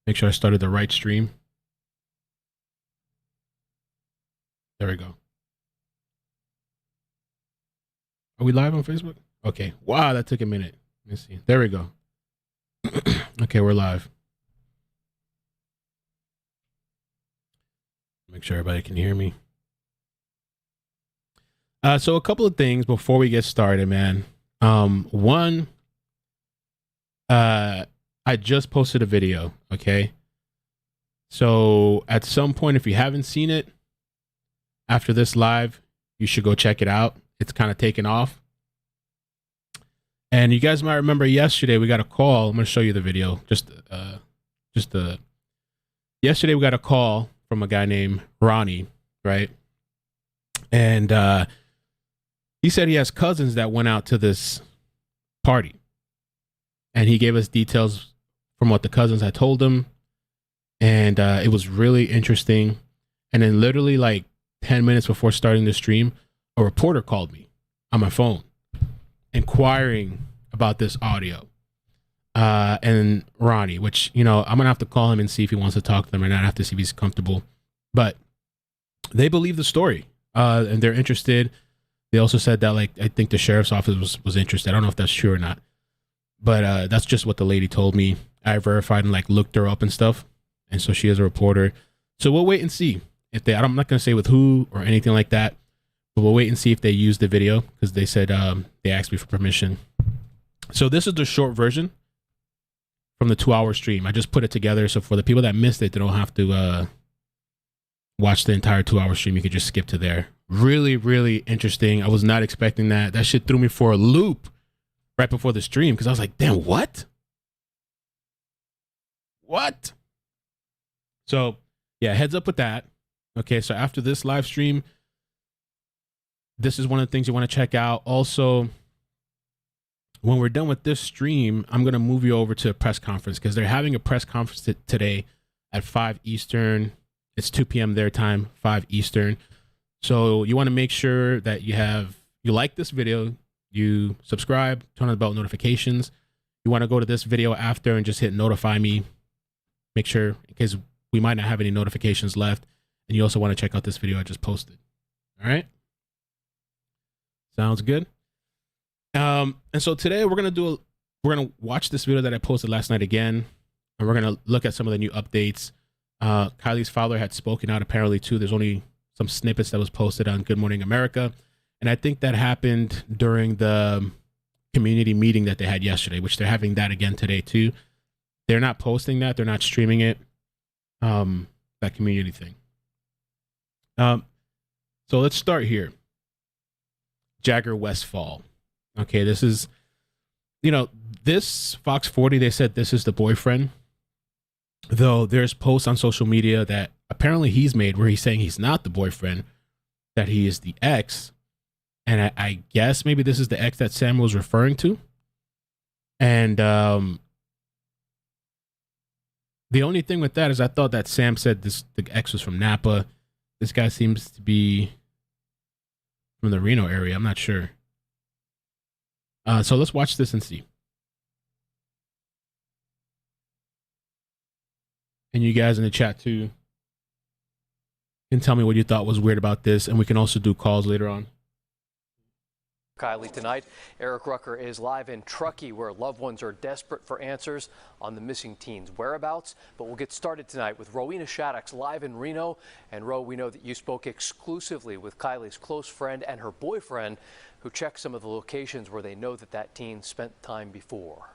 Make sure I started the right stream. There we go. Are we live on Facebook? Okay. Wow, that took a minute. Let me see. There we go. Okay, we're live. Make sure everybody can hear me. So a couple of things before we get started, man. One, I just posted a video, okay? So at some point, if you haven't seen it, after this live, you should go check it out. It's kind of taken off. And you guys might remember yesterday we got a call. I'm going to show you the video. Yesterday we got a call from a guy named Ronnie, right? And he said he has cousins that went out to this party. And he gave us details from what the cousins had told him. And it was really interesting. And then literally like 10 minutes before starting the stream, a reporter called me on my phone inquiring about this audio. And Ronnie, which, you know, I'm going to have to call him and see if he wants to talk to them or not. I have to see if he's comfortable. But they believe the story and they're interested. They also said that, like, I think the sheriff's office was interested. I don't know if that's true or not. But that's just what the lady told me. I verified and, like, looked her up and stuff. And so she is a reporter. So we'll wait and see. If they, I'm not going to say with who or anything like that, but we'll wait and see if they use the video because they said they asked me for permission. So this is the short version from the 2-hour stream. I just put it together. So for the people that missed it, they don't have to watch the entire 2-hour stream. You could just skip to there. Really, really interesting. I was not expecting that. That shit threw me for a loop right before the stream because I was like, damn, what? What? So yeah, heads up with that. Okay, so after this live stream, this is one of the things you want to check out. Also, when we're done with this stream, I'm going to move you over to a press conference because they're having a press conference today at 5 Eastern. It's 2 p.m. their time, 5 Eastern. So you want to make sure that you like this video, you subscribe, turn on the bell notifications. You want to go to this video after and just hit notify me. Make sure, because we might not have any notifications left. And you also want to check out this video I just posted. All right. Sounds good. And so today we're going to watch this video that I posted last night again. And we're going to look at some of the new updates. Kiely's father had spoken out apparently too. There's only some snippets that was posted on Good Morning America. And I think that happened during the community meeting that they had yesterday, which they're having that again today too. They're not posting that. They're not streaming it. That community thing. So let's start here. Jagger Westfall. Okay, this is, you know, this Fox 40, they said this is the boyfriend. Though there's posts on social media that apparently he's made where he's saying he's not the boyfriend, that he is the ex. And I guess maybe this is the ex that Sam was referring to. And the only thing with that is I thought that Sam said the ex was from Napa. This guy seems to be from the Reno area. I'm not sure. So let's watch this and see. And you guys in the chat too can tell me what you thought was weird about this. And we can also do calls later on. Kiely tonight. Eric Rucker is live in Truckee, where loved ones are desperate for answers on the missing teens' whereabouts. But we'll get started tonight with Rowena Shaddix live in Reno. And Ro, we know that you spoke exclusively with Kiely's close friend and her boyfriend, who checked some of the locations where they know that teen spent time before.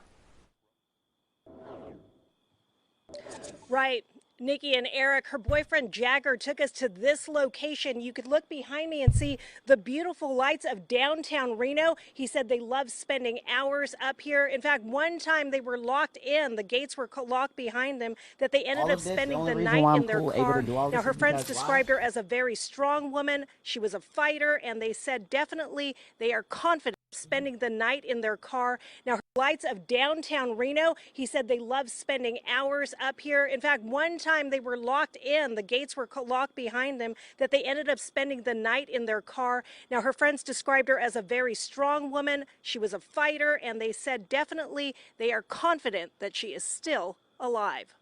Right. Nikki and Eric, her boyfriend Jagger took us to this location. You could look behind me and see the beautiful lights of downtown Reno. He said they love spending hours up here. In fact, one time they were locked in. The gates were locked behind them, that they ended up spending the night in their car. Now, her friends described her as a very strong woman. She was a fighter, and they said definitely they are confident spending the night in their car. Now, her lights of downtown Reno, he said they love spending hours up here. In fact, one time they were locked in. The gates were locked behind them, that they ended up spending the night in their car. Now, her friends described her as a very strong woman. She was a fighter, and they said definitely they are confident that she is still alive.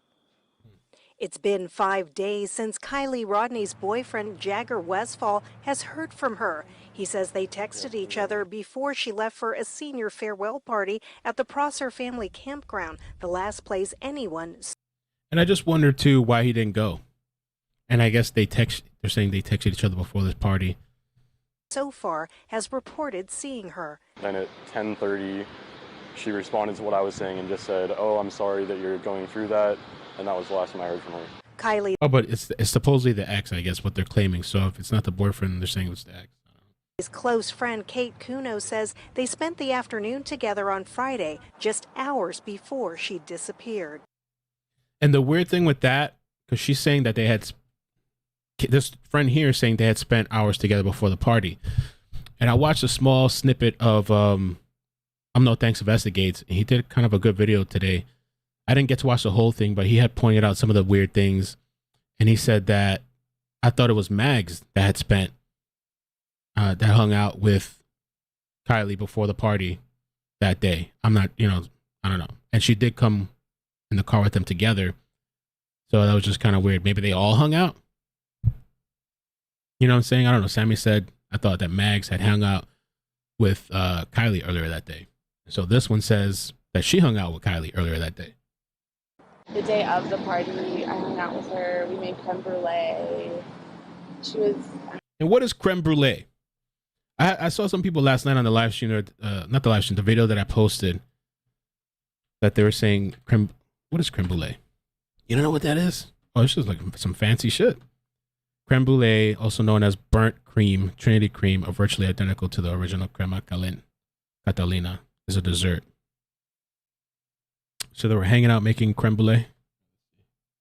It's been 5 days since Kiely Rodni's boyfriend, Jagger Westfall, has heard from her. He says they texted each other before she left for a senior farewell party at the Prosser Family Campground, the last place anyone. And I just wonder too why he didn't go. And I guess they're saying they texted each other before this party. So far has reported seeing her. Then at 10:30, she responded to what I was saying and just said, "Oh, I'm sorry that you're going through that." And that was the last time I heard from her. Kiely. Oh, but it's supposedly the ex, I guess, what they're claiming. So if it's not the boyfriend, they're saying it's the ex. His close friend Kate Kuno says they spent the afternoon together on Friday, just hours before she disappeared. And the weird thing with that, because she's saying that they had, this friend here is saying they had spent hours together before the party. And I watched a small snippet of No Thanks Investigates, and he did kind of a good video today. I didn't get to watch the whole thing, but he had pointed out some of the weird things. And he said that I thought it was Mags that had spent, that hung out with Kiely before the party that day. I'm not, I don't know. And she did come in the car with them together. So that was just kind of weird. Maybe they all hung out. You know what I'm saying? I don't know. Sammy said, I thought that Mags had hung out with Kiely earlier that day. So this one says that she hung out with Kiely earlier that day. The day of the party, I hung out with her. We made creme brulee. She was... And what is creme brulee? I saw some people last night on the live stream, or not the live stream, the video that I posted, that they were saying, what is creme brulee? You don't know what that is? Oh, it's just like some fancy shit. Creme brulee, also known as burnt cream, Trinity cream, are virtually identical to the original crema Catalina, is a dessert. So they were hanging out making creme brulee?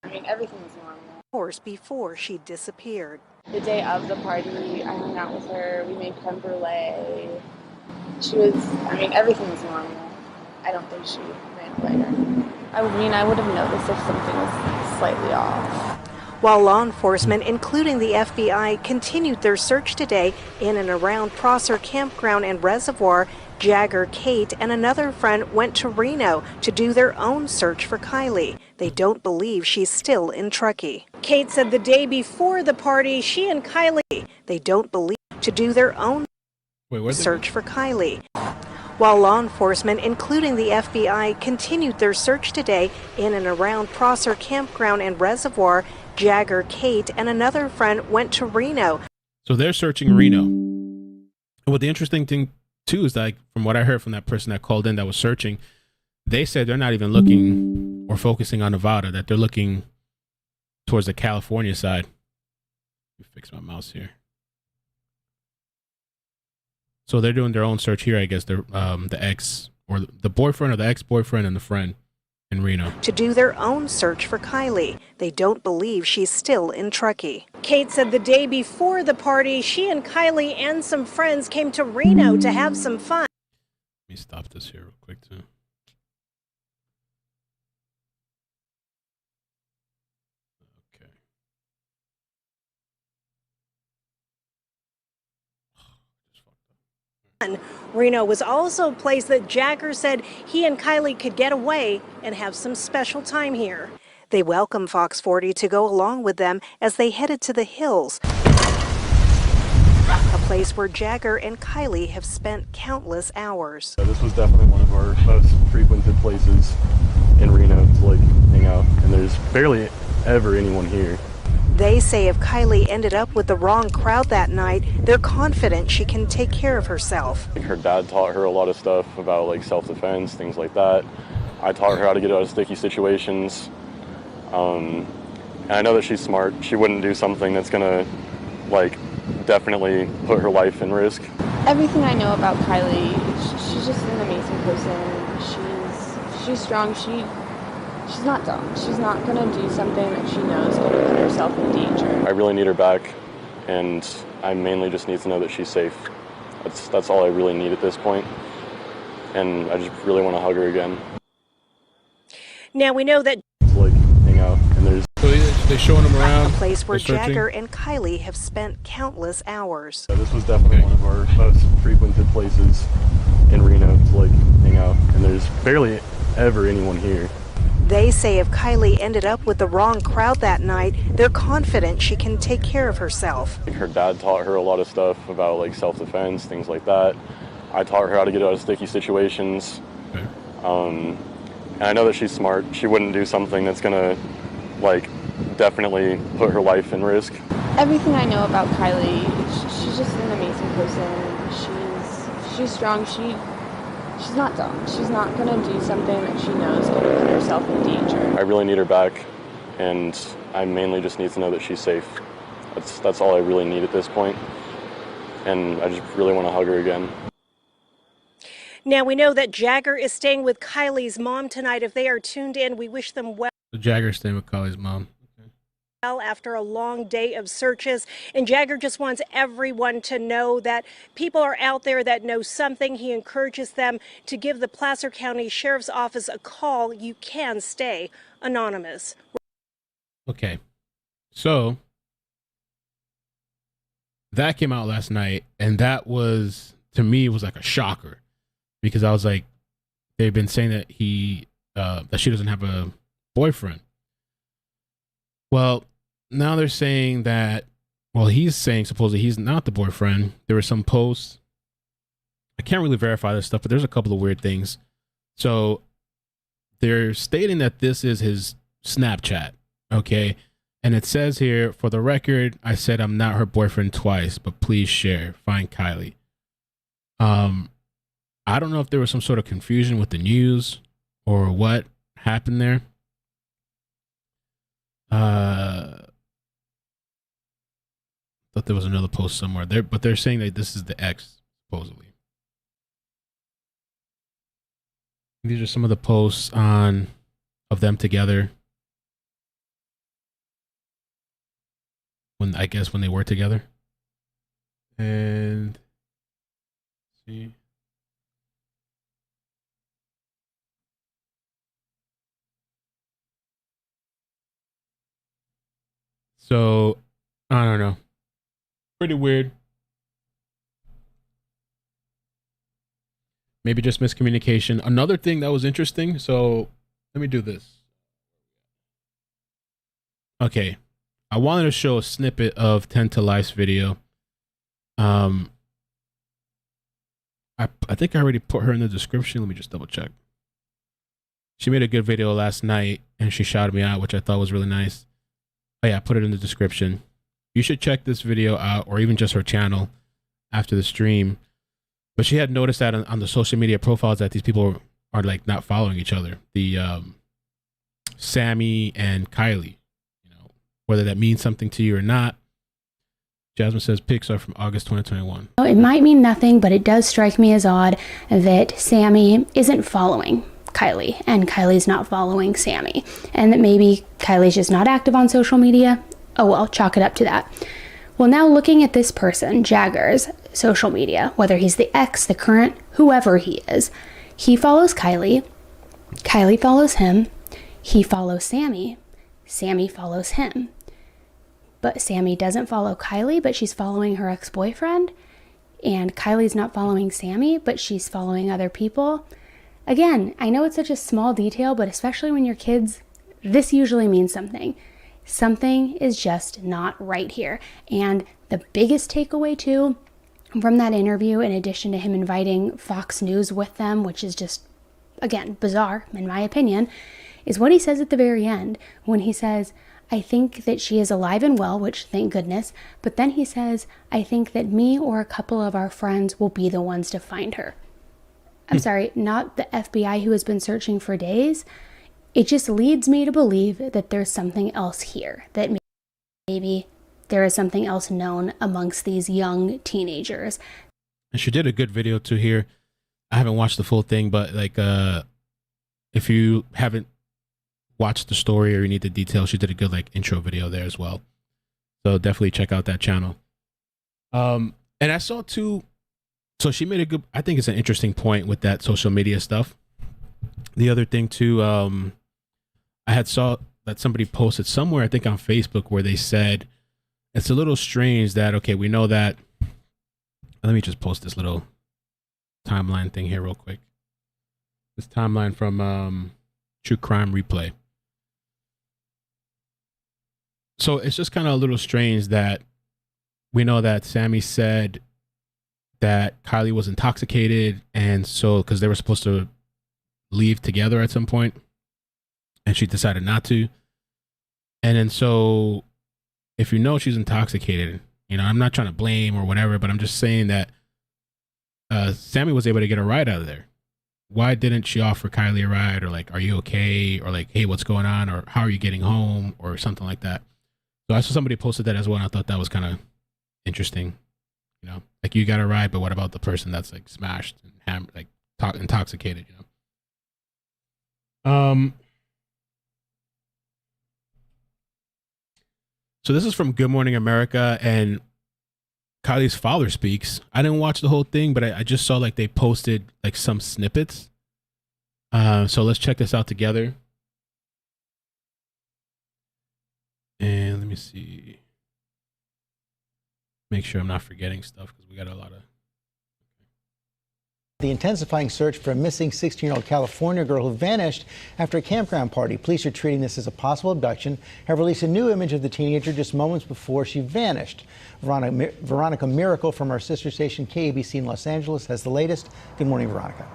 I mean, everything's normal. Hours before she disappeared. The day of the party, I hung out with her. We made creme brulee. She was... I mean, everything's normal. I don't think she ran away. I mean, I would have noticed if something was slightly off. While law enforcement, including the FBI, continued their search today in and around Prosser Campground and Reservoir, Jagger, Kate, and another friend went to Reno to do their own search for Kiely. They don't believe she's still in Truckee. Kate said the day before the party, she and Kiely, they don't believe, to do their own search for Kiely. While law enforcement, including the FBI, continued their search today in and around Prosser Campground and Reservoir, Jagger, Kate, and another friend went to Reno. So they're searching Reno. And what the interesting thing, too, is that from what I heard from that person that called in that was searching, they said they're not even looking or focusing on Nevada, that they're looking towards the California side. Let me fix my mouse here. So they're doing their own search here, I guess. They're the ex, or the boyfriend or the ex-boyfriend and the friend in Reno. To do their own search for Kiely. They don't believe she's still in Truckee. Kate said the day before the party, she and Kiely and some friends came to Reno to have some fun. Let me stop this here real quick, too. Okay. Reno was also a place that Jagger said he and Kiely could get away and have some special time here. They welcomed Fox 40 to go along with them as they headed to the hills, a place where Jagger and Kiely have spent countless hours. This was definitely one of our most frequented places in Reno to hang out, and there's barely ever anyone here. They say if Kiely ended up with the wrong crowd that night, they're confident she can take care of herself. Her dad taught her a lot of stuff about self-defense, things like that. I taught her how to get out of sticky situations. And I know that she's smart. She wouldn't do something that's gonna definitely put her life in risk. Everything I know about Kiely, she's just an amazing person. She's strong. She's not dumb. She's not going to do something that she knows is going to put herself in danger. I really need her back, and I mainly just need to know that she's safe. That's all I really need at this point, and I just really want to hug her again. Now we know that Hang out, and there's... So they're showing them around. a place where Jagger and Kiely have spent countless hours. This was definitely one of our most frequented places in Reno to hang out, and there's barely ever anyone here. They say if Kiely ended up with the wrong crowd that night, they're confident she can take care of herself. Her dad taught her a lot of stuff about like self-defense, things like that. I taught her how to get out of sticky situations. Okay. And I know that she's smart. She wouldn't do something that's gonna like definitely put her life in risk. Everything I know about Kiely, she's just an amazing person. She's strong. She's not dumb. She's not gonna do something that she knows is gonna put herself in danger. I really need her back, and I mainly just need to know that she's safe. That's all I really need at this point. And I just really want to hug her again. Now we know that Jagger is staying with Kiely's mom tonight. If they are tuned in, we wish them well. So Jagger's staying with Kiely's mom. After a long day of searches, and Jagger just wants everyone to know that people are out there that know something. He encourages them to give the Placer County Sheriff's Office a call. You can stay anonymous. Okay, so that came out last night, and that was, to me, it was like a shocker, because I was like, they've been saying that that she doesn't have a boyfriend. Well, now they're saying that, well, he's saying supposedly he's not the boyfriend. There were some posts. I can't really verify this stuff, but there's a couple of weird things. So they're stating that this is his Snapchat, okay? And it says here, for the record, I said I'm not her boyfriend twice, but please share. Find Kiely. I don't know if there was some sort of confusion with the news or what happened there. Thought there was another post somewhere there, but they're saying that this is the ex, supposedly. These are some of the posts of them together. When they were together. And let's see. So I don't know. Pretty weird. Maybe just miscommunication. Another thing that was interesting. So let me do this. Okay. I wanted to show a snippet of 10 to Life's video. I think I already put her in the description. Let me just double check. She made a good video last night and she shouted me out, which I thought was really nice. Oh yeah, I put it in the description. You should check this video out, or even just her channel after the stream. But she had noticed that on the social media profiles that these people are like not following each other. The Sammy and Kiely, whether that means something to you or not. Jasmine says pics are from August 2021. It might mean nothing, but it does strike me as odd that Sammy isn't following Kiely and Kylie's not following Sammy, and that maybe Kylie's just not active on social media. Oh well, chalk it up to that. Well, now looking at this person, Jagger's social media, whether he's the ex, the current, whoever he is, he follows Kiely, Kiely follows him, he follows Sammy, Sammy follows him. But Sammy doesn't follow Kiely, but she's following her ex-boyfriend, and Kylie's not following Sammy, but she's following other people. Again, I know it's such a small detail, but especially when you're kids, this usually means something. Something is just not right here. And the biggest takeaway too from that interview, in addition to him inviting Fox News with them, which is just, again, bizarre in my opinion, is what he says at the very end when he says, I think that she is alive and well, which thank goodness. But then he says, I think that me or a couple of our friends will be the ones to find her. I'm sorry, not the FBI who has been searching for days. It just leads me to believe that there's something else here, that maybe there is something else known amongst these young teenagers. And she did a good video too here. I haven't watched the full thing, but like if you haven't watched the story or you need the details, she did a good like intro video there as well. So definitely check out that channel. And I saw too, so she made a good, I think it's an interesting point with that social media stuff. The other thing too, I had saw that somebody posted somewhere, I think on Facebook, where they said it's a little strange that, okay, we know that. Let me just post this little timeline thing here real quick. This timeline from True Crime Replay. So it's just kind of a little strange that we know that Sammy said that Kiely was intoxicated, and so because they were supposed to leave together at some point, and she decided not to. And then so if you know she's intoxicated, you know, I'm not trying to blame or whatever, but I'm just saying that Sammy was able to get a ride out of there. Why didn't she offer Kiely a ride, or like, are you okay? Or like, hey, what's going on? Or how are you getting home? Or something like that. So I saw somebody posted that as well, and I thought that was kind of interesting. You know, like, you got a ride, but what about the person that's like smashed and hammered, like intoxicated, you know? So this is from Good Morning America, and Kiely's father speaks. I didn't watch the whole thing, but I just saw like they posted like some snippets. So let's check this out together. And let me see. Make sure I'm not forgetting stuff, because we got a lot of... The intensifying search for a missing 16-year-old California girl who vanished after a campground party. Police are treating this as a possible abduction, have released a new image of the teenager just moments before she vanished. Veronica Miracle from our sister station KABC in Los Angeles has the latest. Good morning, Veronica.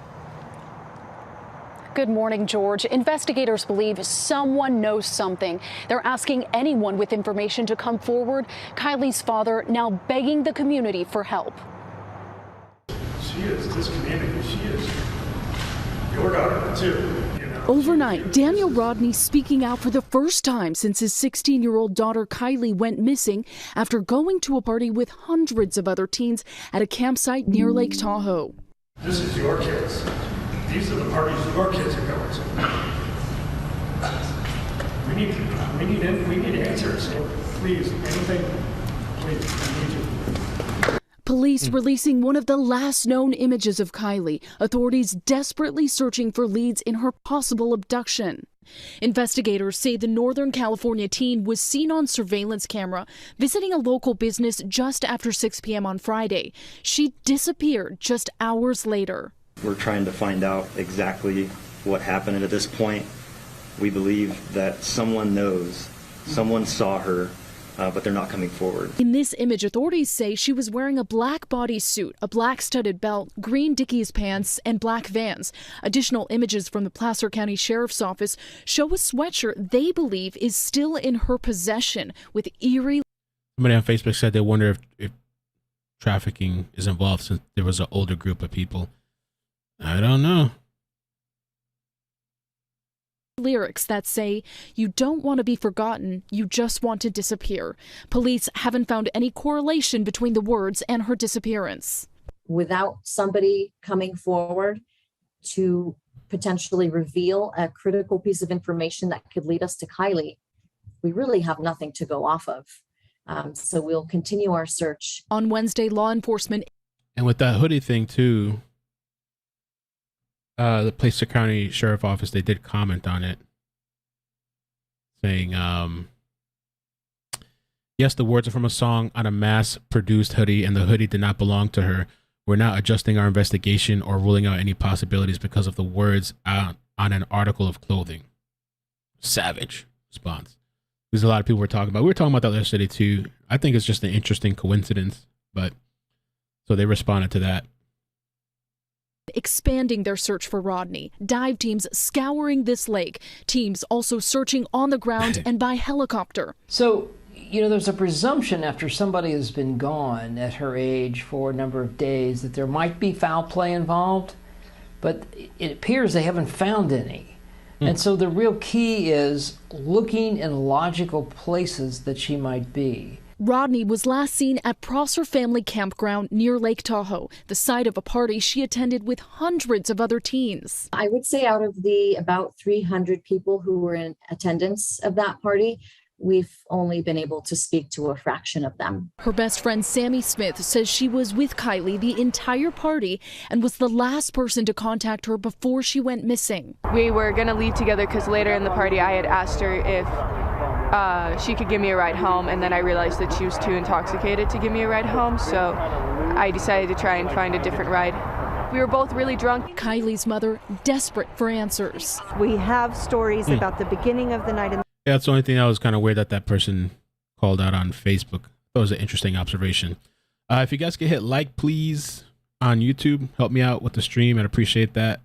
Good morning, George. Investigators believe someone knows something. They're asking anyone with information to come forward. Kiely's father now begging the community for help. She is this community. She is your daughter, too. You know? Overnight, Daniel Rodni speaking out for the first time since his 16-year-old daughter Kiely went missing after going to a party with hundreds of other teens at a campsite near Lake Tahoe. This is your kids. These are the parties your kids are going to. We need answers. Please, anything, please, we need you. Police releasing one of the last known images of Kiely, authorities desperately searching for leads in her possible abduction. Investigators say the Northern California teen was seen on surveillance camera visiting a local business just after 6 p.m. on Friday. She disappeared just hours later. We're trying to find out exactly what happened, and at this point, we believe that someone knows, someone saw her, but they're not coming forward. In this image, authorities say she was wearing a black bodysuit, a black studded belt, green Dickies pants, and black Vans. Additional images from the Placer County Sheriff's Office show a sweatshirt they believe is still in her possession with eerie... Somebody on Facebook said they wonder if trafficking is involved, since there was an older group of people. I don't know. Lyrics that say, "You don't want to be forgotten, you just want to disappear." Police haven't found any correlation between the words and her disappearance. Without somebody coming forward to potentially reveal a critical piece of information that could lead us to Kiely, we really have nothing to go off of. So we'll continue our search. On Wednesday, law enforcement... And with that hoodie thing too, the Placer County Sheriff Office, they did comment on it, saying, yes, the words are from a song on a mass-produced hoodie, and the hoodie did not belong to her. We're not adjusting our investigation or ruling out any possibilities because of the words on an article of clothing. Savage response. There's a lot of people were talking about. We were talking about that yesterday too. I think it's just an interesting coincidence, but so they responded to that. Expanding their search for Rodni. Dive teams scouring this lake. Teams also searching on the ground and by helicopter. So, you know, there's a presumption after somebody has been gone at her age for a number of days that there might be foul play involved, but it appears they haven't found any. And so the real key is looking in logical places that she might be. Rodni was last seen at Prosser Family Campground near Lake Tahoe, the site of a party she attended with hundreds of other teens. I would say out of the about 300 people who were in attendance of that party, we've only been able to speak to a fraction of them. Her best friend Sammy Smith says she was with Kiely the entire party and was the last person to contact her before she went missing. We were going to leave together because later in the party I had asked her if she could give me a ride home, and then I realized that she was too intoxicated to give me a ride home, so I decided to try and find a different ride. We were both really drunk. Kiely's mother desperate for answers. We have stories about the beginning of the night. Yeah, that's the only thing that was kind of weird, that person called out on Facebook. That was an interesting observation. If you guys could hit like, please, on YouTube, help me out with the stream. I'd appreciate that.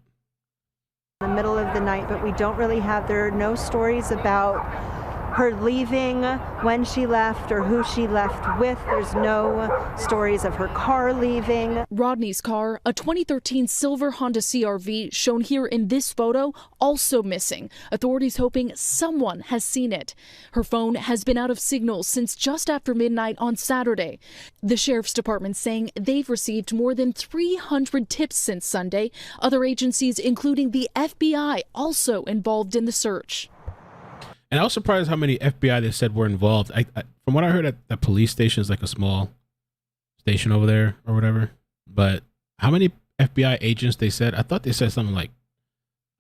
In the middle of the night, but we don't really have, there are no stories about her leaving, when she left, or who she left with. There's no stories of her car leaving. Rodni's car, a 2013 silver Honda CRV, shown here in this photo, also missing. Authorities hoping someone has seen it. Her phone has been out of signal since just after midnight on Saturday. The sheriff's department saying they've received more than 300 tips since Sunday. Other agencies, including the FBI, also involved in the search. And I was surprised how many FBI they said were involved. From what I heard, at the police station is like a small station over there or whatever. But how many FBI agents they said? I thought they said something like,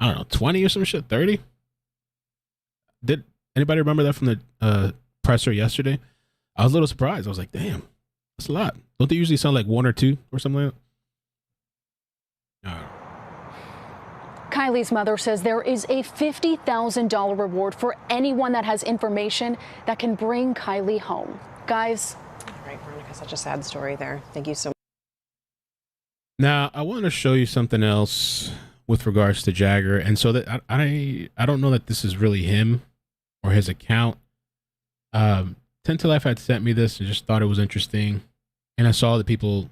I don't know, 20 or some shit, 30? Did anybody remember that from the presser yesterday? I was a little surprised. I was like, damn, that's a lot. Don't they usually sound like 1 or 2 or something like that? Kiely's mother says there is a $50,000 reward for anyone that has information that can bring Kiely home. Guys. All right, Veronica, such a sad story there. Thank you so much. Now, I want to show you something else with regards to Jagger. And so that I don't know that this is really him or his account. 10 to Life had sent me this and just thought it was interesting. And I saw the people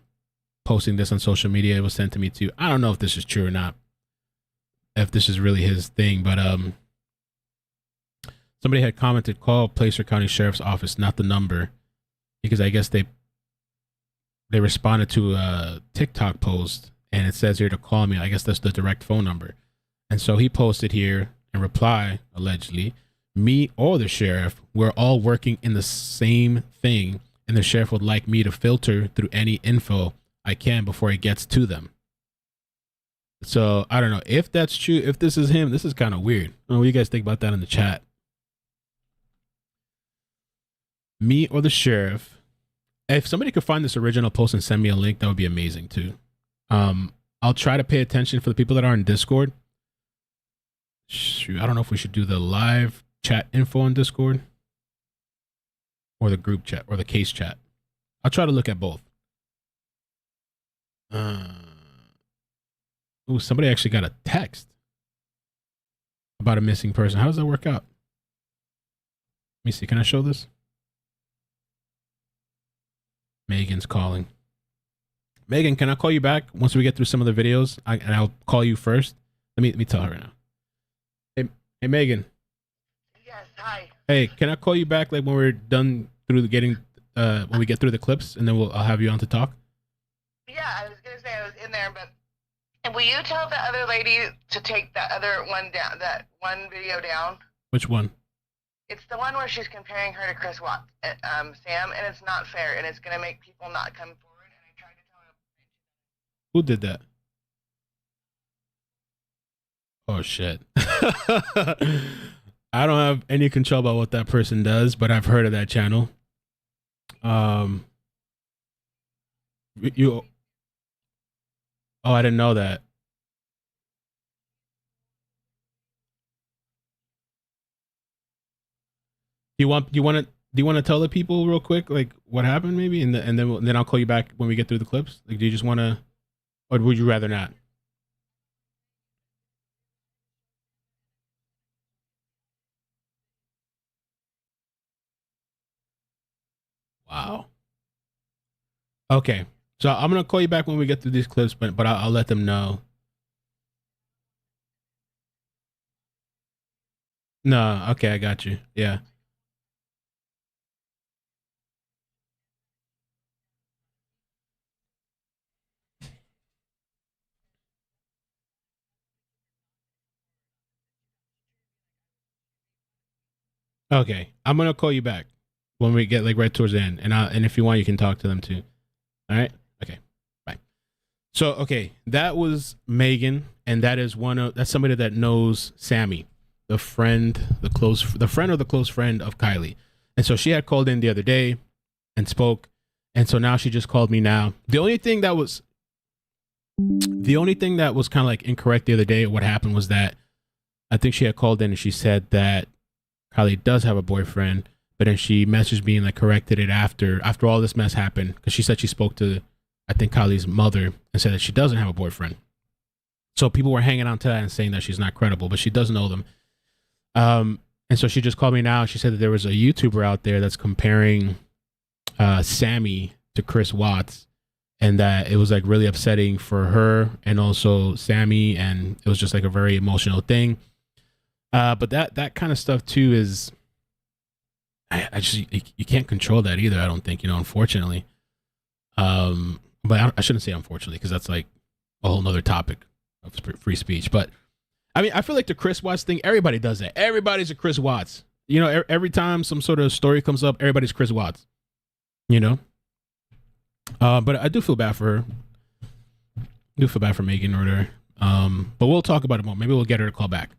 posting this on social media. It was sent to me too. I don't know if this is true or not, if this is really his thing, but somebody had commented, call Placer County Sheriff's Office, not the number, because I guess they responded to a TikTok post and it says here to call me. I guess that's the direct phone number. And so he posted here in reply, allegedly, me or the sheriff, we're all working in the same thing, and the sheriff would like me to filter through any info I can before it gets to them. So I don't know if that's true. If this is him, this is kind of weird. I don't know what you guys think about that in the chat. Me or the sheriff. If somebody could find this original post and send me a link, that would be amazing too. I'll try to pay attention for the people that are in Discord. Shoot, I don't know if we should do the live chat info on Discord or the group chat or the case chat. I'll try to look at both. Ooh, somebody actually got a text about a missing person. How does that work out? Let me see. Can I show this? Megan's calling. Megan, can I call you back once we get through some of the videos? And I'll call you first. Let me tell her right now. Hey, Megan. Yes, hi. Hey, can I call you back like when we're done through when we get through the clips, and then I'll have you on to talk? Yeah, I was gonna say I was in there, but. And will you tell the other lady to take that other one down, that one video down? Which one? It's the one where she's comparing her to Chris Watts, Sam, and it's not fair, and it's going to make people not come forward, and I tried to tell her. Who did that? Oh, shit. I don't have any control about what that person does, but I've heard of that channel. Oh, I didn't know that. Do you want to tell the people real quick like what happened maybe, and then I'll call you back when we get through the clips? Like, do you just want to, or would you rather not? Wow. Okay. So I'm going to call you back when we get through these clips, but I'll let them know. No, okay, I got you. Yeah. Okay, I'm going to call you back when we get like right towards the end. And if you want, you can talk to them too. All right. Okay. Bye. So, okay. That was Megan. And that is that's somebody that knows Sammy, the friend or the close friend of Kiely. And so she had called in the other day and spoke. And so now she just called me now. The only thing that was kind of like incorrect the other day, what happened was that I think she had called in and she said that Kiely does have a boyfriend, but then she messaged me and like corrected it after all this mess happened, because she said she spoke to, I think, Kiely's mother and said that she doesn't have a boyfriend. So people were hanging on to that and saying that she's not credible, but she does know them. And so she just called me now. She said that there was a YouTuber out there that's comparing Sammy to Chris Watts, and that it was like really upsetting for her and also Sammy, and it was just like a very emotional thing. But that kind of stuff too is, I just, you can't control that either, I don't think, unfortunately. But I shouldn't say unfortunately, because that's like a whole nother topic of free speech. But I mean, I feel like the Chris Watts thing, everybody does that. Everybody's a Chris Watts. Every time some sort of story comes up, everybody's Chris Watts. But I do feel bad for her. I do feel bad for Megan or her. But we'll talk about it more. Maybe we'll get her to call back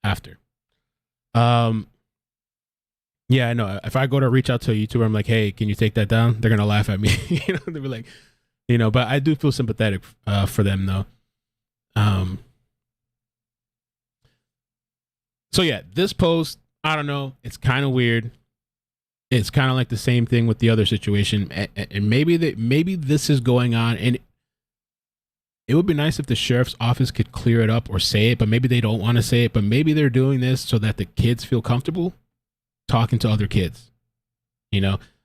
after. Yeah, I know. If I go to reach out to a YouTuber, I'm like, hey, can you take that down? They're gonna laugh at me. They'll be like, but I do feel sympathetic for them though. So yeah, this post, I don't know. It's kind of weird. It's kind of like the same thing with the other situation, and maybe this is going on, and it would be nice if the sheriff's office could clear it up or say it, but maybe they don't want to say it, but maybe they're doing this so that the kids feel comfortable talking to other kids.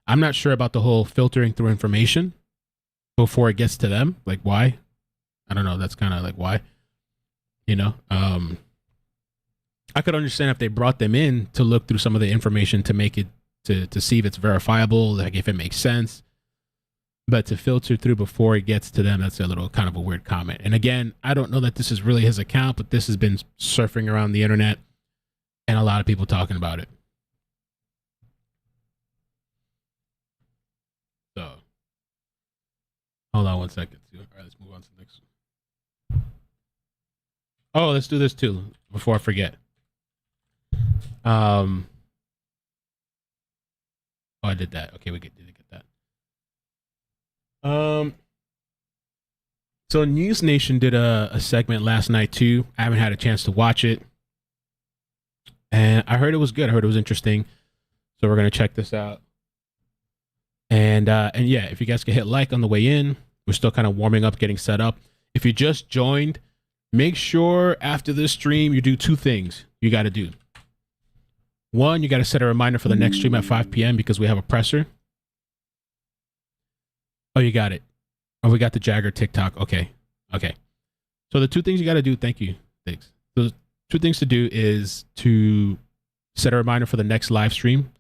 I'm not sure about the whole filtering through information before it gets to them. Like, why? I don't know. That's kind of like why. I could understand if they brought them in to look through some of the information to make it to see if it's verifiable, like if it makes sense. But to filter through before it gets to them, that's a little kind of a weird comment. And again, I don't know that this is really his account, but this has been surfing around the internet and a lot of people talking about it. So, hold on one second. All right, let's move on to the next one. Oh, let's do this too before I forget. Oh, I did that. Okay, did get that. So News Nation did a segment last night too. I haven't had a chance to watch it, and I heard it was good. I heard it was interesting. So we're gonna check this out. And yeah, if you guys can hit like on the way in, we're still kind of warming up, getting set up. If you just joined, make sure after this stream you do two things you got to do. One, you got to set a reminder for the next stream at 5 p.m. because we have a presser. Oh, you got it. Oh, we got the Jagger TikTok. Okay. So the two things you got to do, thank you. Thanks. The two things to do is to set a reminder for the next live stream.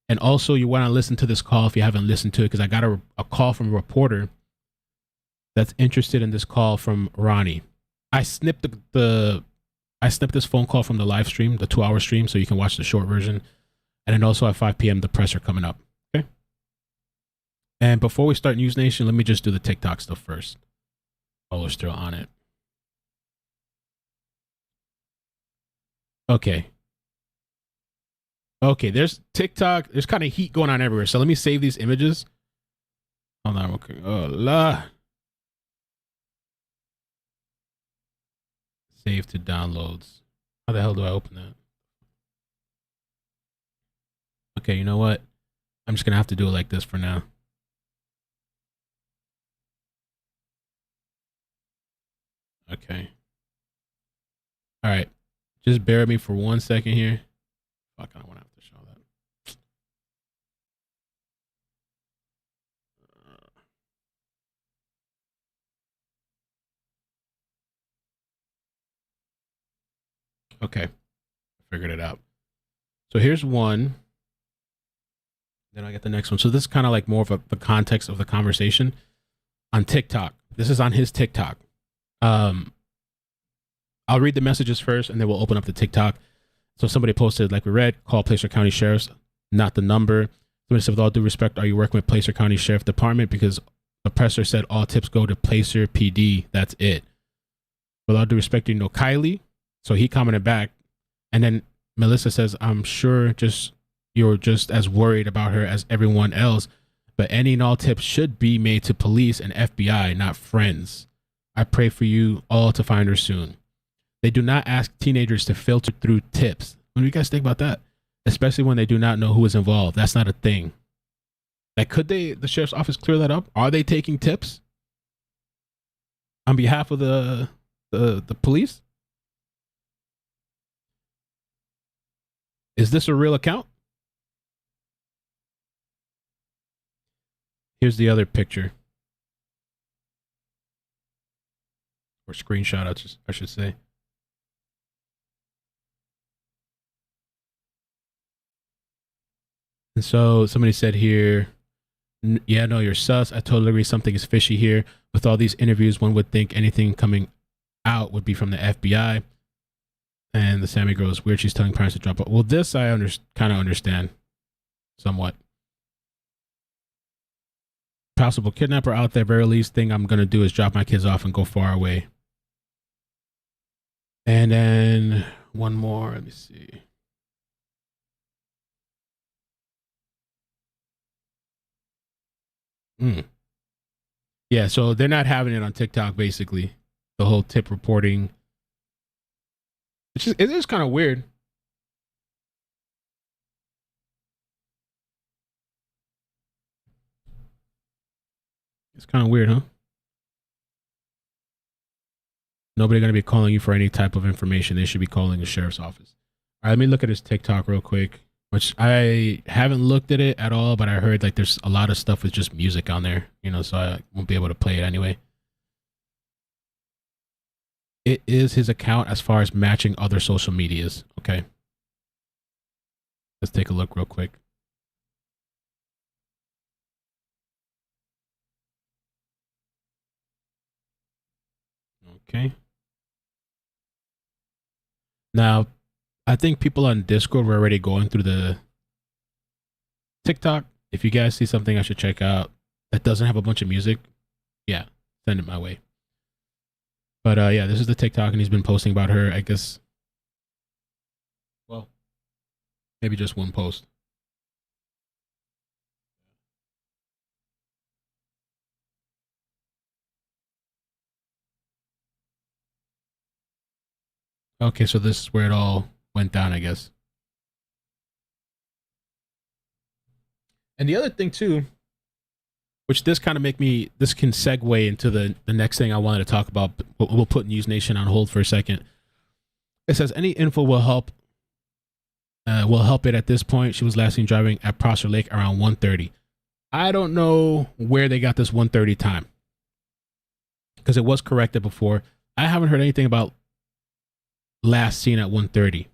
And also you want to listen to this call if you haven't listened to it, because I got a call from a reporter that's interested in this call from Ronnie. I snipped this phone call from the live stream, the 2-hour stream, so you can watch the short version. And then also at 5 p.m., the presser coming up. Okay. And before we start News Nation, let me just do the TikTok stuff first. Oh, we're still on it. Okay. Okay, there's TikTok. There's kind of heat going on everywhere. So let me save these images. Hold on. Okay. Oh, la. Save to downloads. How the hell do I open that? Okay, you know what? I'm just going to have to do it like this for now. Okay. All right. Just bear with me for 1 second here. Fuck, I don't want to have to show that. Okay. Figured it out. So here's one. Then I get the next one. So this is kind of like more of the context of the conversation on TikTok. This is on his TikTok. I'll read the messages first and then we'll open up the TikTok. So somebody posted, like we read, call Placer County Sheriff's, not the number. Somebody said, with all due respect, are you working with Placer County Sheriff Department? Because the presser said all tips go to Placer PD. That's it. With all due respect, you know Kiely. So he commented back. And then Melissa says, I'm sure you're just as worried about her as everyone else. But any and all tips should be made to police and FBI, not friends. I pray for you all to find her soon. They do not ask teenagers to filter through tips. What do you guys think about that? especially when they do not know who is involved. That's not a thing. Like, could the sheriff's office clear that up? Are they taking tips on behalf of the police? Is this a real account? Here's the other picture. Or screenshot, I should say. And so somebody said here, yeah, no, you're sus. I totally agree. Something is fishy here. With all these interviews, one would think anything coming out would be from the FBI. And the Sammy girl is weird. She's telling parents to drop out. Well, this I kind of understand somewhat. Possible kidnapper out there. Very least thing I'm going to do is drop my kids off and go far away. And then one more. Let me see. Yeah, so they're not having it on TikTok, basically. The whole tip reporting. It is kind of weird. It's kind of weird, huh? Nobody going to be calling you for any type of information. They should be calling the sheriff's office. All right, let me look at his TikTok real quick, which I haven't looked at it at all, but I heard like there's a lot of stuff with just music on there, you know, so I won't be able to play it anyway. It is his account as far as matching other social medias. Okay. Let's take a look real quick. Okay. Now, I think people on Discord were already going through the TikTok. If you guys see something I should check out that doesn't have a bunch of music, yeah, send it my way. But yeah, this is the TikTok, and he's been posting about her, I guess. Well, maybe just one post. Okay, so this is where it all went down, I guess. And the other thing too, which this kind of this can segue into the next thing I wanted to talk about. We'll put News Nation on hold for a second. It says any info will help it at this point. She was last seen driving at Prosser Lake around 1:30. I don't know where they got this 1:30 time, because it was corrected before. I haven't heard anything about last seen at 1:30.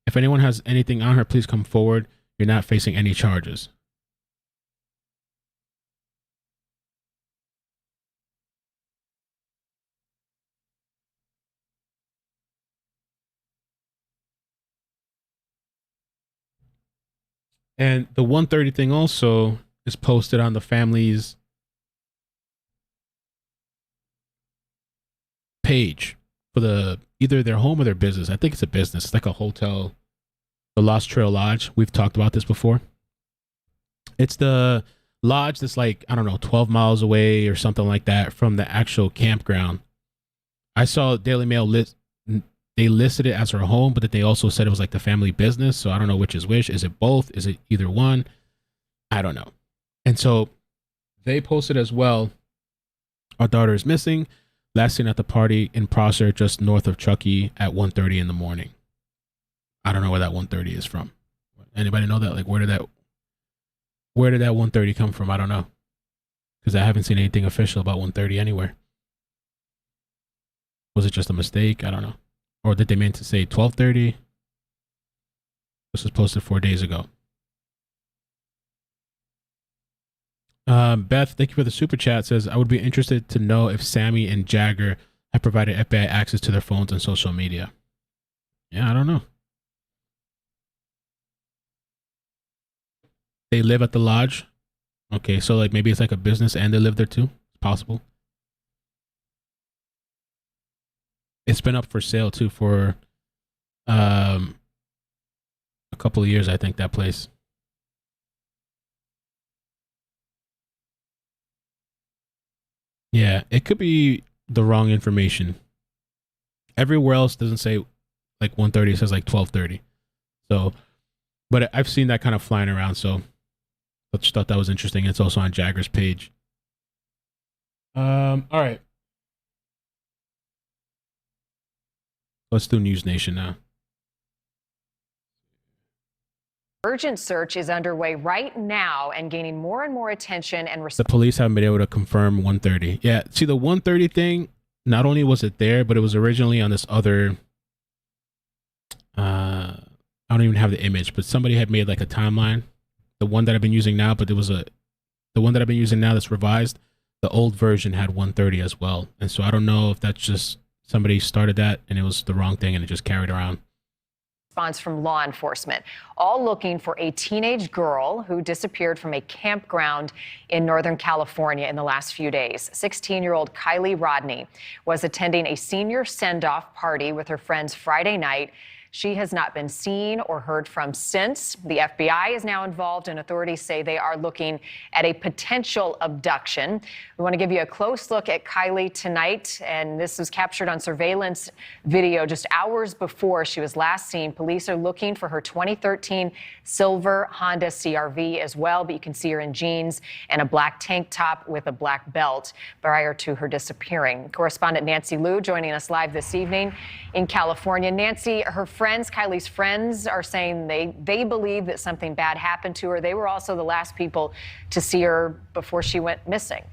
If anyone has anything on her, please come forward. You're not facing any charges. And the 1:30 thing also is posted on the family's page for either their home or their business. I think it's a business. It's like a hotel, the Lost Trail Lodge. We've talked about this before. It's the lodge that's like, I don't know, 12 miles away or something like that from the actual campground. I saw Daily Mail they listed it as her home, but that they also said it was like the family business. So I don't know which is which. Is it both? Is it either one? I don't know. And so they posted as well, our daughter is missing. Last seen at the party in Prosser, just north of Truckee at 1:30 in the morning. I don't know where that 1:30 is from. Anybody know that? Like, where did that 1:30 come from? I don't know, because I haven't seen anything official about 1:30 anywhere. Was it just a mistake? I don't know. Or did they mean to say 12:30? This was posted 4 days ago. Beth, thank you for the super chat. Says, I would be interested to know if Sammy and Jagger have provided FBI access to their phones and social media. Yeah, I don't know. They live at the lodge. Okay, so like maybe it's like a business and they live there too. It's possible. It's been up for sale too for a couple of years, I think, that place. Yeah, it could be the wrong information. Everywhere else doesn't say like 1:30. It says like 12:30. So, but I've seen that kind of flying around. So I just thought that was interesting. It's also on Jagger's page. All right. Let's do News Nation now. Urgent search is underway right now and gaining more and more attention and the police haven't been able to confirm 1:30. Yeah, see the 1:30 thing, not only was it there, but it was originally on this other I don't even have the image, but somebody had made like a timeline. The one that I've been using now, but the one that I've been using now that's revised, the old version had 1:30 as well. And so I don't know if that's just somebody started that and it was the wrong thing and it just carried around. Response from law enforcement, all looking for a teenage girl who disappeared from a campground in Northern California in the last few days. 16-year-old Kiely Rodni was attending a senior send-off party with her friends Friday night. She has not been seen or heard from since. The FBI is now involved, and authorities say they are looking at a potential abduction. We want to give you a close look at Kiely tonight, and this was captured on surveillance video just hours before she was last seen. Police are looking for her 2013 silver Honda CRV as well, but you can see her in jeans and a black tank top with a black belt prior to her disappearing. Correspondent Nancy Liu joining us live this evening in California. Nancy, her friends, Kiely's friends, are saying they believe that something bad happened to her. They were also the last people to see her before she went missing.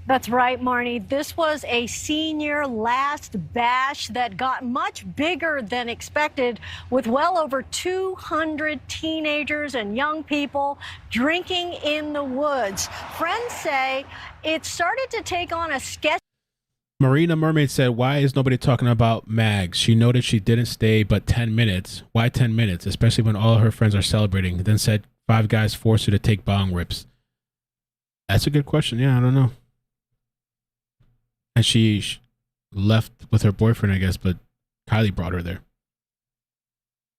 That's right, Marnie. This was a senior last bash that got much bigger than expected, with well over 200 teenagers and young people drinking in the woods. Friends say it started to take on a sketch. Marina Mermaid said, why is nobody talking about Mags? She noted she didn't stay but 10 minutes. Why 10 minutes? Especially when all her friends are celebrating. Then said 5 guys forced her to take bong rips. That's a good question. Yeah, I don't know. And she left with her boyfriend, I guess, but Kiely brought her there.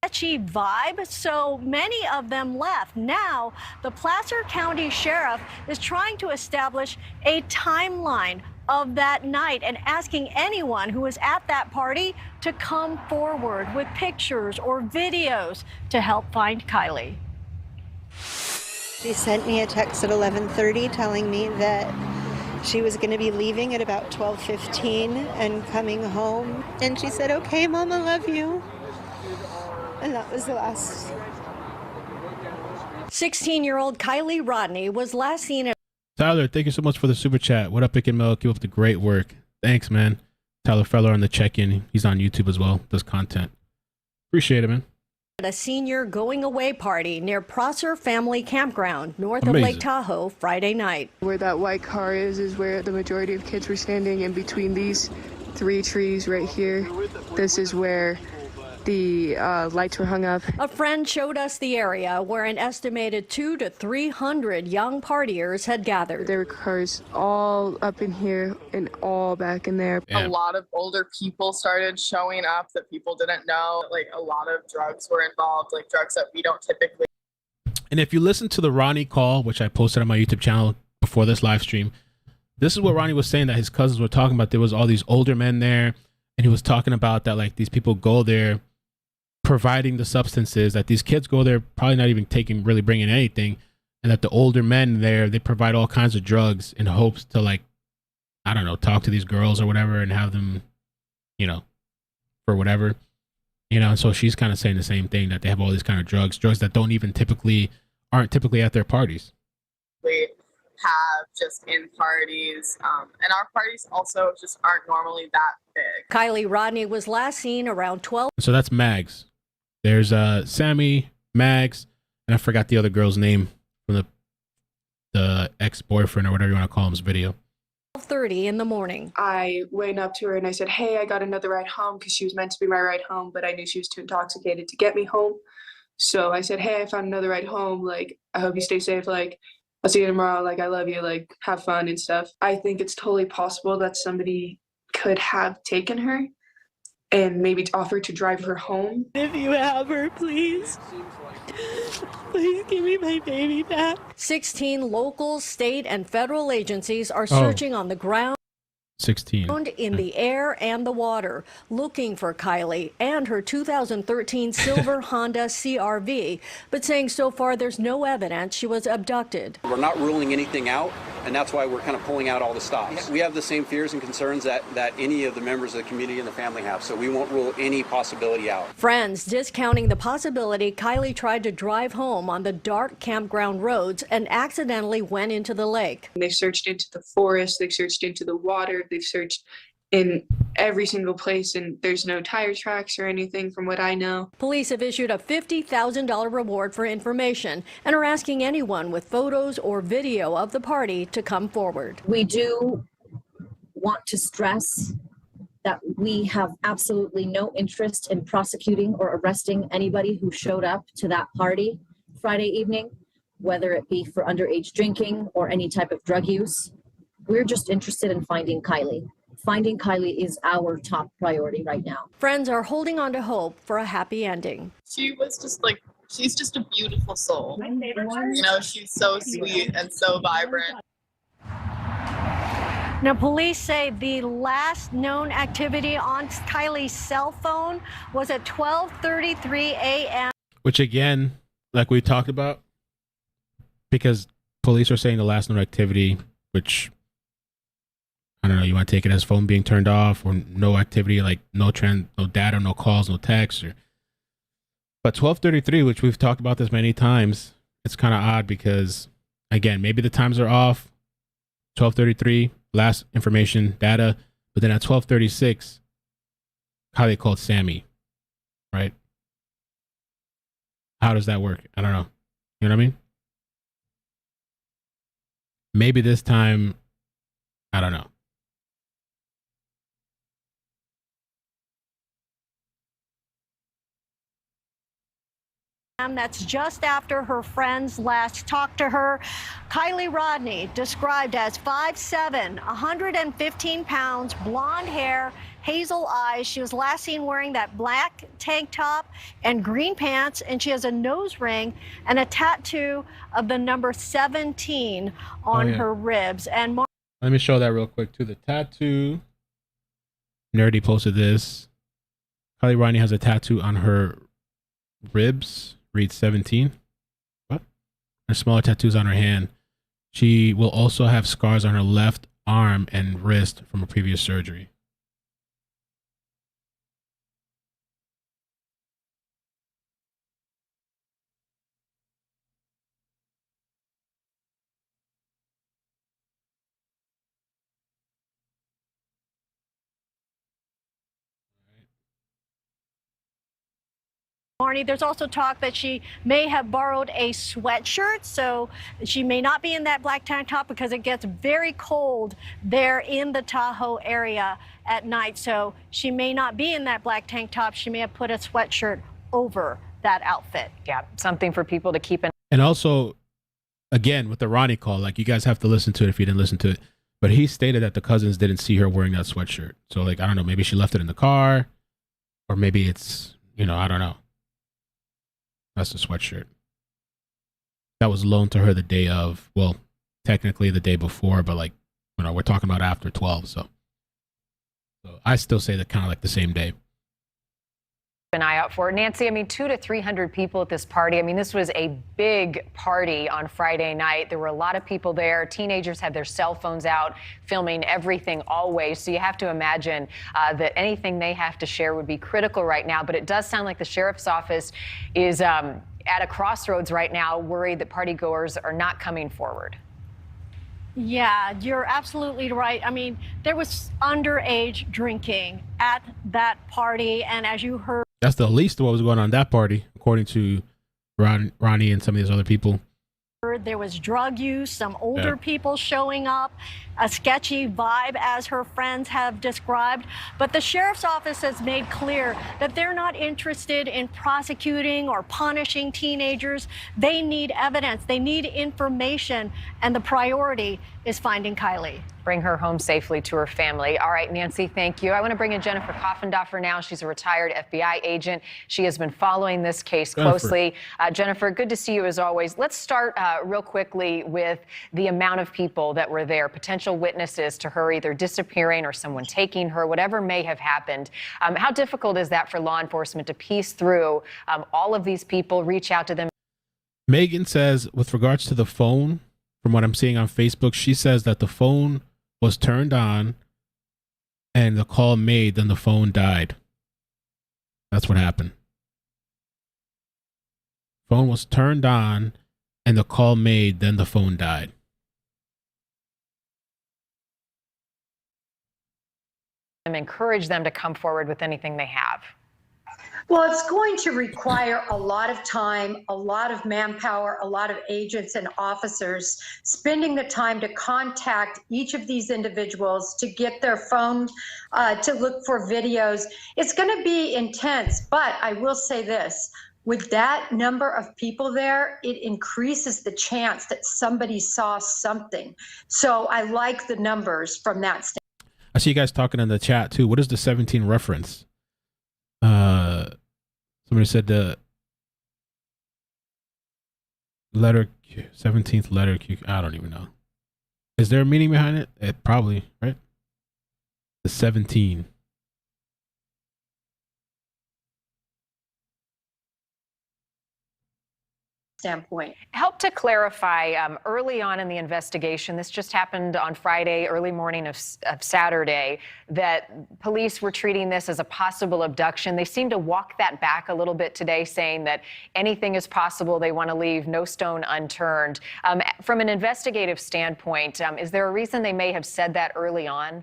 Sketchy vibe, so many of them left. Now, the Placer County Sheriff is trying to establish a timeline of that night and asking anyone who was at that party to come forward with pictures or videos to help find Kiely. She sent me a text at 11:30 telling me that she was going to be leaving at about 12:15 and coming home. And she said, "Okay, Mom, I love you." And that was the last. 16-year-old Kiely Rodni was last seen at Tyler, thank you so much for the super chat. What up, iCkEdMeL? Keep up the great work. Thanks, man. Tyler Feller on the check-in. He's on YouTube as well. Does content. Appreciate it, man. a senior going-away party near Prosser Family Campground, north Amazing. of Lake Tahoe, Friday night. Where that white car is where the majority of kids were standing, in between these 3 trees right here. This is where the lights were hung up. A friend showed us the area where an estimated 200 to 300 young partiers had gathered. There were cars all up in here and all back in there. A lot of older people started showing up that people didn't know. Like, a lot of drugs were involved, like drugs that we don't typically. And if you listen to the Ronnie call, which I posted on my YouTube channel before this live stream, this is what Ronnie was saying, that his cousins were talking about. There was all these older men there, and he was talking about that, like, these people go there providing the substances, that these kids go there probably not even really bringing anything, and that the older men there, they provide all kinds of drugs in hopes to, like, I don't know, talk to these girls or whatever and have them, you know, for whatever, you know. And so she's kind of saying the same thing, that they have all these kind of drugs that don't even aren't typically at their parties. We have just in parties, and our parties also just aren't normally that big. Kiely Rodni was last seen around 12. So that's Mags. There's Sammy, Mags, and I forgot the other girl's name from the ex-boyfriend or whatever you want to call him's video. 12:30 in the morning. I went up to her and I said, "Hey, I got another ride home," because she was meant to be my ride home, but I knew she was too intoxicated to get me home. So I said, "Hey, I found another ride home. Like, I hope you stay safe. Like, I'll see you tomorrow. Like, I love you. Like, have fun and stuff." I think it's totally possible that somebody could have taken her and maybe offered to drive her home. If you have her, please. Please give me my baby back. 16 local, state, and federal agencies are searching on the ground. 16. Found in the air and the water, looking for Kiely and her 2013 silver Honda CRV, but saying so far there's no evidence she was abducted. We're not ruling anything out, and that's why we're kind of pulling out all the stops. We have the same fears and concerns that any of the members of the community and the family have, so we won't rule any possibility out. Friends discounting the possibility Kiely tried to drive home on the dark campground roads and accidentally went into the lake. They've searched into the forest, they've searched into the water, they've searched in every single place, and there's no tire tracks or anything from what I know. Police have issued a $50,000 reward for information and are asking anyone with photos or video of the party to come forward. We do want to stress that we have absolutely no interest in prosecuting or arresting anybody who showed up to that party Friday evening, whether it be for underage drinking or any type of drug use. We're just interested in finding Kiely. Finding Kiely is our top priority right now. Friends are holding on to hope for a happy ending. She was just like, she's just a beautiful soul. You know, she's so sweet and so vibrant. Now, police say the last known activity on Kiely's cell phone was at 12:33 a.m. Which again, like we talked about, because police are saying the last known activity, which I don't know, you want to take it as phone being turned off or no activity, like no data, no calls, no texts. But 12:33, which we've talked about this many times, it's kind of odd because, again, maybe the times are off. 12:33, last information, data. But then at 12:36, Kiely called Sammy, right? How does that work? I don't know. You know what I mean? Maybe this time, I don't know. That's just after her friends last talked to her. Kiely Rodni, described as 5'7", 115 pounds, blonde hair, hazel eyes. She was last seen wearing that black tank top and green pants, and she has a nose ring and a tattoo of the number 17 on her ribs. And let me show that real quick too. The tattoo. Nerdy posted this. Kiely Rodni has a tattoo on her ribs. Reads 17. What? Her smaller tattoos on her hand. She will also have scars on her left arm and wrist from a previous surgery. Marnie, there's also talk that she may have borrowed a sweatshirt, so she may not be in that black tank top because it gets very cold there in the Tahoe area at night. So she may not be in that black tank top. She may have put a sweatshirt over that outfit. Yeah, something for people to keep in. And also, again, with the Ronnie call, like you guys have to listen to it if you didn't listen to it. But he stated that the cousins didn't see her wearing that sweatshirt. So, like, I don't know, maybe she left it in the car, or maybe it's, you know, I don't know. That's the sweatshirt. That was loaned to her the day of, well, technically the day before, but like, you know, we're talking about after 12. So I still say that kind of like the same day. An eye out for Nancy. I mean, 200 to 300 people at this party. I mean, this was a big party on Friday night. There were a lot of people there. Teenagers had their cell phones out, filming everything always. So you have to imagine that anything they have to share would be critical right now. But it does sound like the sheriff's office is at a crossroads right now, worried that partygoers are not coming forward. Yeah, you're absolutely right. I mean, there was underage drinking at that party, and as you heard, that's the least of what was going on at that party, according to Ronnie and some of these other people. There was drug use, some older people showing up, a sketchy vibe, as her friends have described. But the sheriff's office has made clear that they're not interested in prosecuting or punishing teenagers. They need evidence. They need information. And the priority is finding Kiely. Bring her home safely to her family. All right, Nancy, thank you. I want to bring in Jennifer Coffendorfer now. She's a retired FBI agent. She has been following this case closely. Jennifer, good to see you as always. Let's start real quickly with the amount of people that were there, potential witnesses to her either disappearing or someone taking her, whatever may have happened. How difficult is that for law enforcement to piece through all of these people, reach out to them? Megan says, with regards to the phone, from what I'm seeing on Facebook, she says that the phone was turned on and the call made, then the phone died. That's what happened. Phone was turned on and the call made, then the phone died. And encourage them to come forward with anything they have. Well, it's going to require a lot of time, a lot of manpower, a lot of agents and officers spending the time to contact each of these individuals, to get their phone, to look for videos. It's going to be intense, but I will say this. With that number of people there, it increases the chance that somebody saw something. So I like the numbers from that standpoint. I see you guys talking in the chat too. What is the 17 reference? Somebody said the letter Q, 17th letter Q. I don't even know. Is there a meaning behind it? It probably, right? The 17. Standpoint. Help to clarify, early on in the investigation, this just happened on Friday, early morning of Saturday, that police were treating this as a possible abduction. They seem to walk that back a little bit today, saying that anything is possible. They want to leave no stone unturned. From an investigative standpoint, is there a reason they may have said that early on?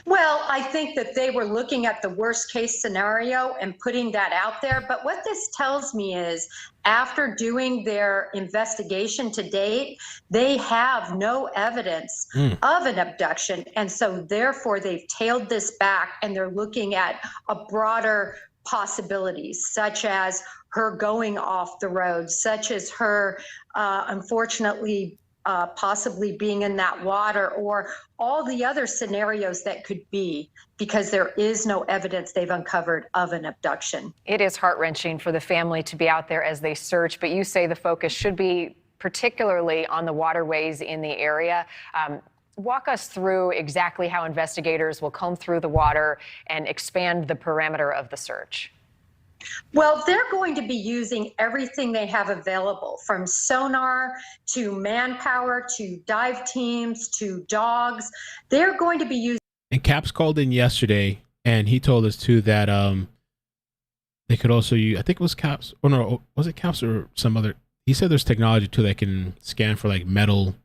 Well, I think that they were looking at the worst case scenario and putting that out there. But what this tells me is after doing their investigation to date, they have no evidence of an abduction. And so therefore, they've tailed this back and they're looking at a broader possibilities, such as her going off the road, such as her, unfortunately, possibly being in that water, or all the other scenarios that could be, because there is no evidence they've uncovered of an abduction. It is heart-wrenching for the family to be out there as they search, but you say the focus should be particularly on the waterways in the area. Walk us through exactly how investigators will comb through the water and expand the perimeter of the search. Well, they're going to be using everything they have available, from sonar to manpower to dive teams to dogs. They're going to be using. And Caps called in yesterday, and he told us too that they could also use. I think it was Caps. Or no, was it Caps or some other? He said there's technology too that can scan for like metal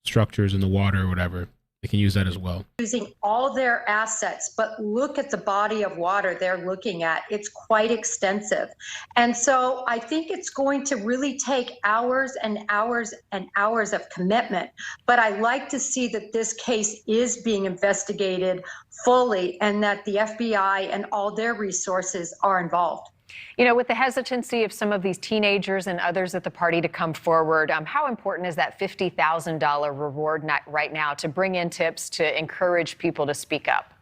structures in the water or whatever. They can use that as well. Using all their assets, but look at the body of water they're looking at. It's quite extensive. And so I think it's going to really take hours and hours and hours of commitment. But I like to see that this case is being investigated fully and that the FBI and all their resources are involved. You know, with the hesitancy of some of these teenagers and others at the party to come forward, how important is that $50,000 reward right now to bring in tips to encourage people to speak up?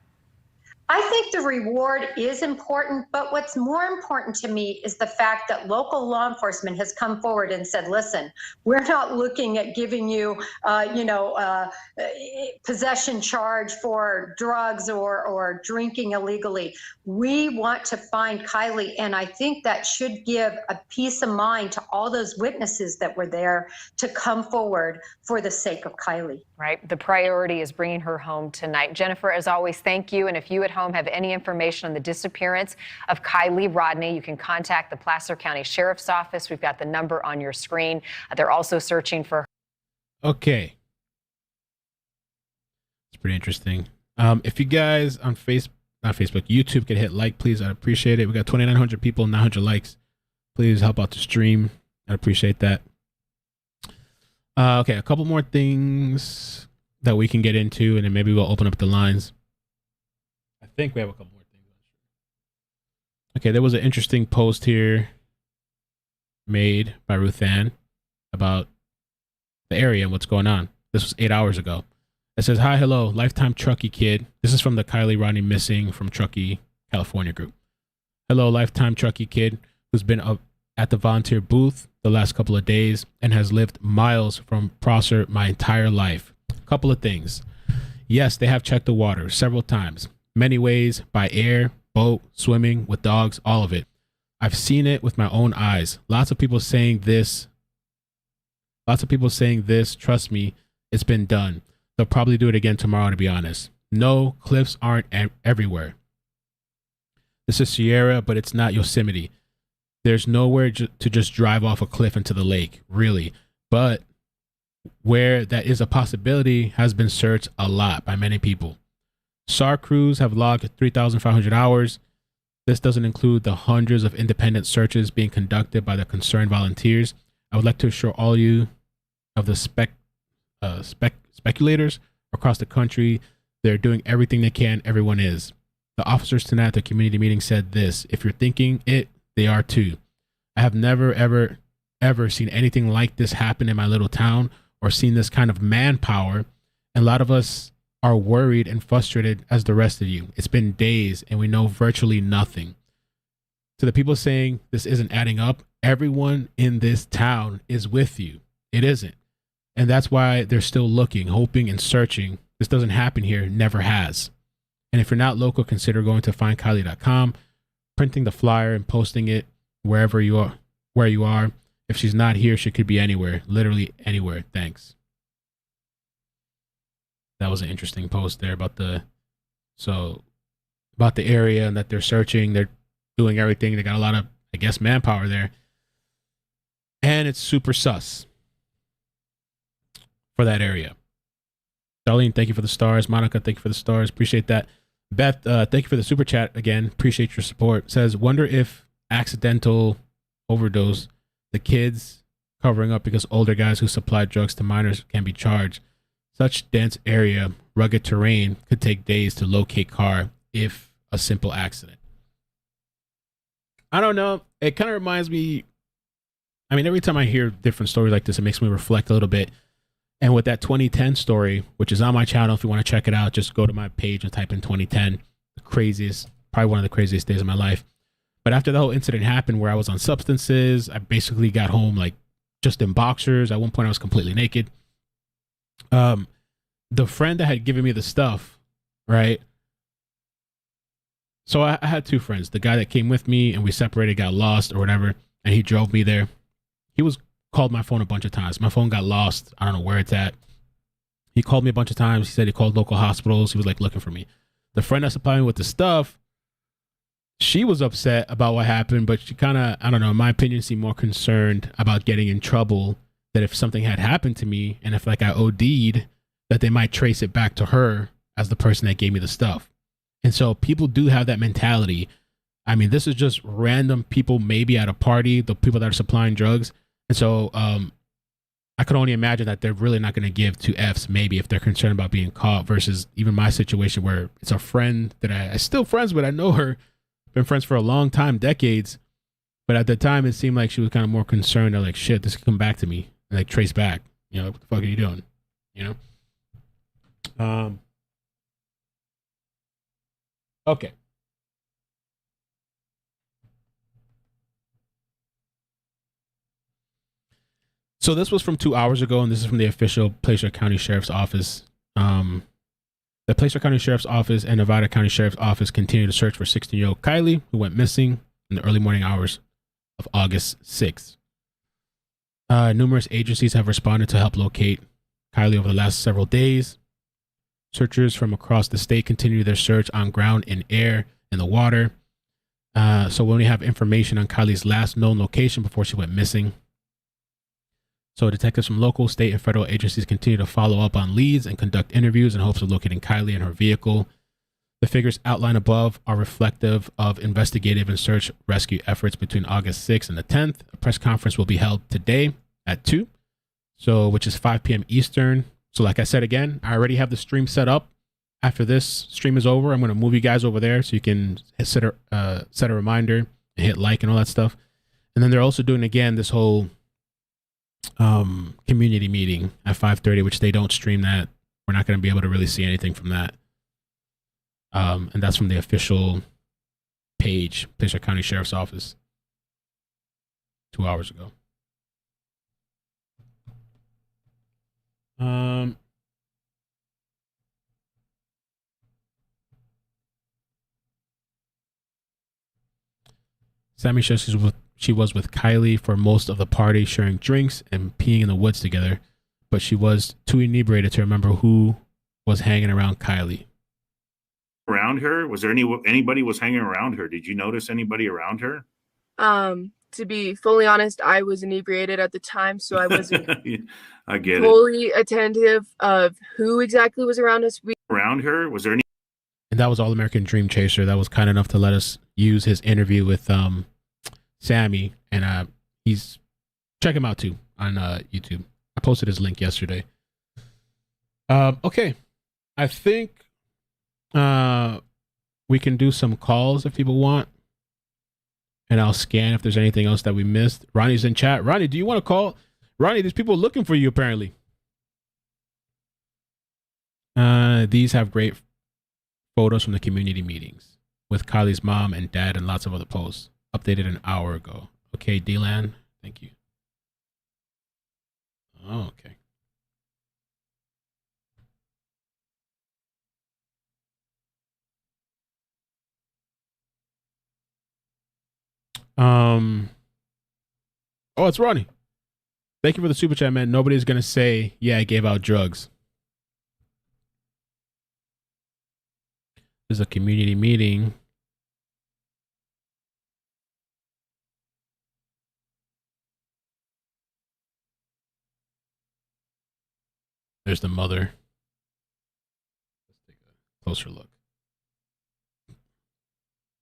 I think the reward is important, but what's more important to me is the fact that local law enforcement has come forward and said, listen, we're not looking at giving you, possession charge for drugs or drinking illegally. We want to find Kiely, and I think that should give a peace of mind to all those witnesses that were there to come forward for the sake of Kiely. Right. The priority is bringing her home tonight. Jennifer, as always, thank you. And if you at home have any information on the disappearance of Kiely Rodni, you can contact the Placer County Sheriff's Office. We've got the number on your screen. They're also searching for her. Okay. It's pretty interesting. If you guys on YouTube could hit like, please, I'd appreciate it. We got 2,900 people, 900 likes. Please help out the stream. I'd appreciate that. Okay, a couple more things that we can get into, and then maybe we'll open up the lines. I think we have a couple more things. Okay, there was an interesting post here made by Ruth Ann about, I the area and what's going on. This was 8 hours ago. It says, "Hi, hello, lifetime Truckee kid." This is from the Kiely Rodni Missing from Truckee, California group. "Hello, lifetime Truckee kid who's been up at the volunteer booth the last couple of days and has lived miles from Prosser my entire life. Couple of things. Yes, they have checked the water several times, many ways, by air, boat, swimming, with dogs, all of it. I've seen it with my own eyes. Lots of people saying this. Trust me, it's been done. They'll probably do it again tomorrow, to be honest. No, cliffs aren't everywhere. This is Sierra, but it's not Yosemite. There's nowhere to just drive off a cliff into the lake, really. But where that is a possibility has been searched a lot by many people. SAR crews have logged 3,500 hours. This doesn't include the hundreds of independent searches being conducted by the concerned volunteers. I would like to assure all you of the speculators across the country they're doing everything they can. Everyone is. The officers tonight at the community meeting said this. If you're thinking it, they are too. I have never, ever seen anything like this happen in my little town or seen this kind of manpower. And a lot of us are worried and frustrated as the rest of you. It's been days and we know virtually nothing. To the people saying this isn't adding up, everyone in this town is with you. It isn't. And that's why they're still looking, hoping, and searching. This doesn't happen here, never has. And if you're not local, consider going to findkiely.com, printing the flyer and posting it where you are. If she's not here, she could be anywhere, literally anywhere. Thanks. That was an interesting post there about the area and that they're searching. They're doing everything. They got a lot of, I guess, manpower there. And it's super sus for that area. Darlene, thank you for the stars. Monica, thank you for the stars. Appreciate that. Beth, thank you for the super chat again. Appreciate your support. Says, wonder if accidental overdose, the kids covering up because older guys who supplied drugs to minors can be charged. Such dense area, rugged terrain could take days to locate car if a simple accident. I don't know. It kind of reminds me, I mean, every time I hear different stories like this, it makes me reflect a little bit. And with that 2010 story, which is on my channel, if you want to check it out, just go to my page and type in 2010. The craziest, probably one of the craziest days of my life. But after the whole incident happened where I was on substances, I basically got home like just in boxers. At one point I was completely naked. The friend that had given me the stuff, right? So I had two friends. The guy that came with me and we separated, got lost or whatever, and he drove me there. He called my phone a bunch of times. My phone got lost. I don't know where it's at. He called me a bunch of times. He said he called local hospitals. He was like looking for me. The friend that supplied me with the stuff, she was upset about what happened, but she kind of, I don't know, in my opinion, seemed more concerned about getting in trouble, that if something had happened to me and if like I OD'd, that they might trace it back to her as the person that gave me the stuff. And so people do have that mentality. I mean, this is just random people maybe at a party, the people that are supplying drugs. And so I could only imagine that they're really not going to give two Fs maybe if they're concerned about being caught versus even my situation where it's a friend that I'm still friends with. I know her, been friends for a long time, decades. But at the time, it seemed like she was kind of more concerned. Like, shit, this could come back to me and like trace back. You know, what the fuck are you doing? You know? Okay. So this was from 2 hours ago, and this is from the official Placer County Sheriff's Office. The Placer County Sheriff's Office and Nevada County Sheriff's Office continue to search for 16-year-old Kiely, who went missing in the early morning hours of August 6th. Numerous agencies have responded to help locate Kiely over the last several days. Searchers from across the state continue their search on ground, in air, in the water. So we only have information on Kiely's last known location before she went missing. So detectives from local, state, and federal agencies continue to follow up on leads and conduct interviews in hopes of locating Kiely and her vehicle. The figures outlined above are reflective of investigative and search rescue efforts between August 6th and the 10th. A press conference will be held today at 2, which is 5 p.m. Eastern. So like I said again, I already have the stream set up. After this stream is over, I'm going to move you guys over there so you can set a reminder and hit like and all that stuff. And then they're also doing, again, this whole community meeting at 5:30, which they don't stream that. We're not going to be able to really see anything from that. And that's from the official page, Placer County Sheriff's Office, 2 hours ago. Sammy says she was with Kiely for most of the party, sharing drinks and peeing in the woods together, but she was too inebriated to remember who was hanging around Kiely. Around her? Was there anybody was hanging around her? Did you notice anybody around her? To be fully honest, I was inebriated at the time, so I wasn't I get fully attentive of who exactly was around us. Around her? Was there any? And that was All American Dream Chaser. That was kind enough to let us use his interview with Sammy, and he's check him out too on YouTube. I posted his link yesterday. Okay, I think we can do some calls if people want, and I'll scan if there's anything else that we missed. Ronnie's in chat. Ronnie, do you want to call? Ronnie, there's people looking for you apparently. These have great photos from the community meetings with Kiely's mom and dad and lots of other posts. Updated an hour ago. Okay, D-Lan, thank you. Oh, okay. Oh, it's Ronnie. Thank you for the super chat, man. Nobody's gonna say, yeah, I gave out drugs. There's a community meeting. There's the mother. Let's take a closer look.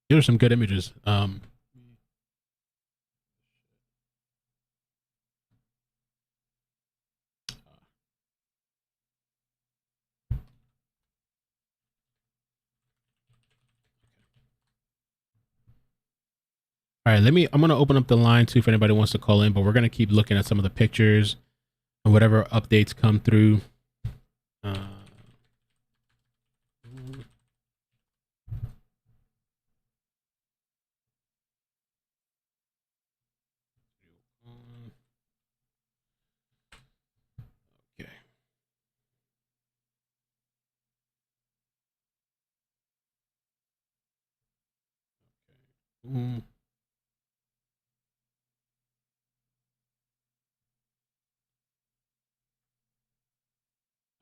These are some good images. All right, I'm going to open up the line too if anybody wants to call in, but we're going to keep looking at some of the pictures and whatever updates come through. Okay.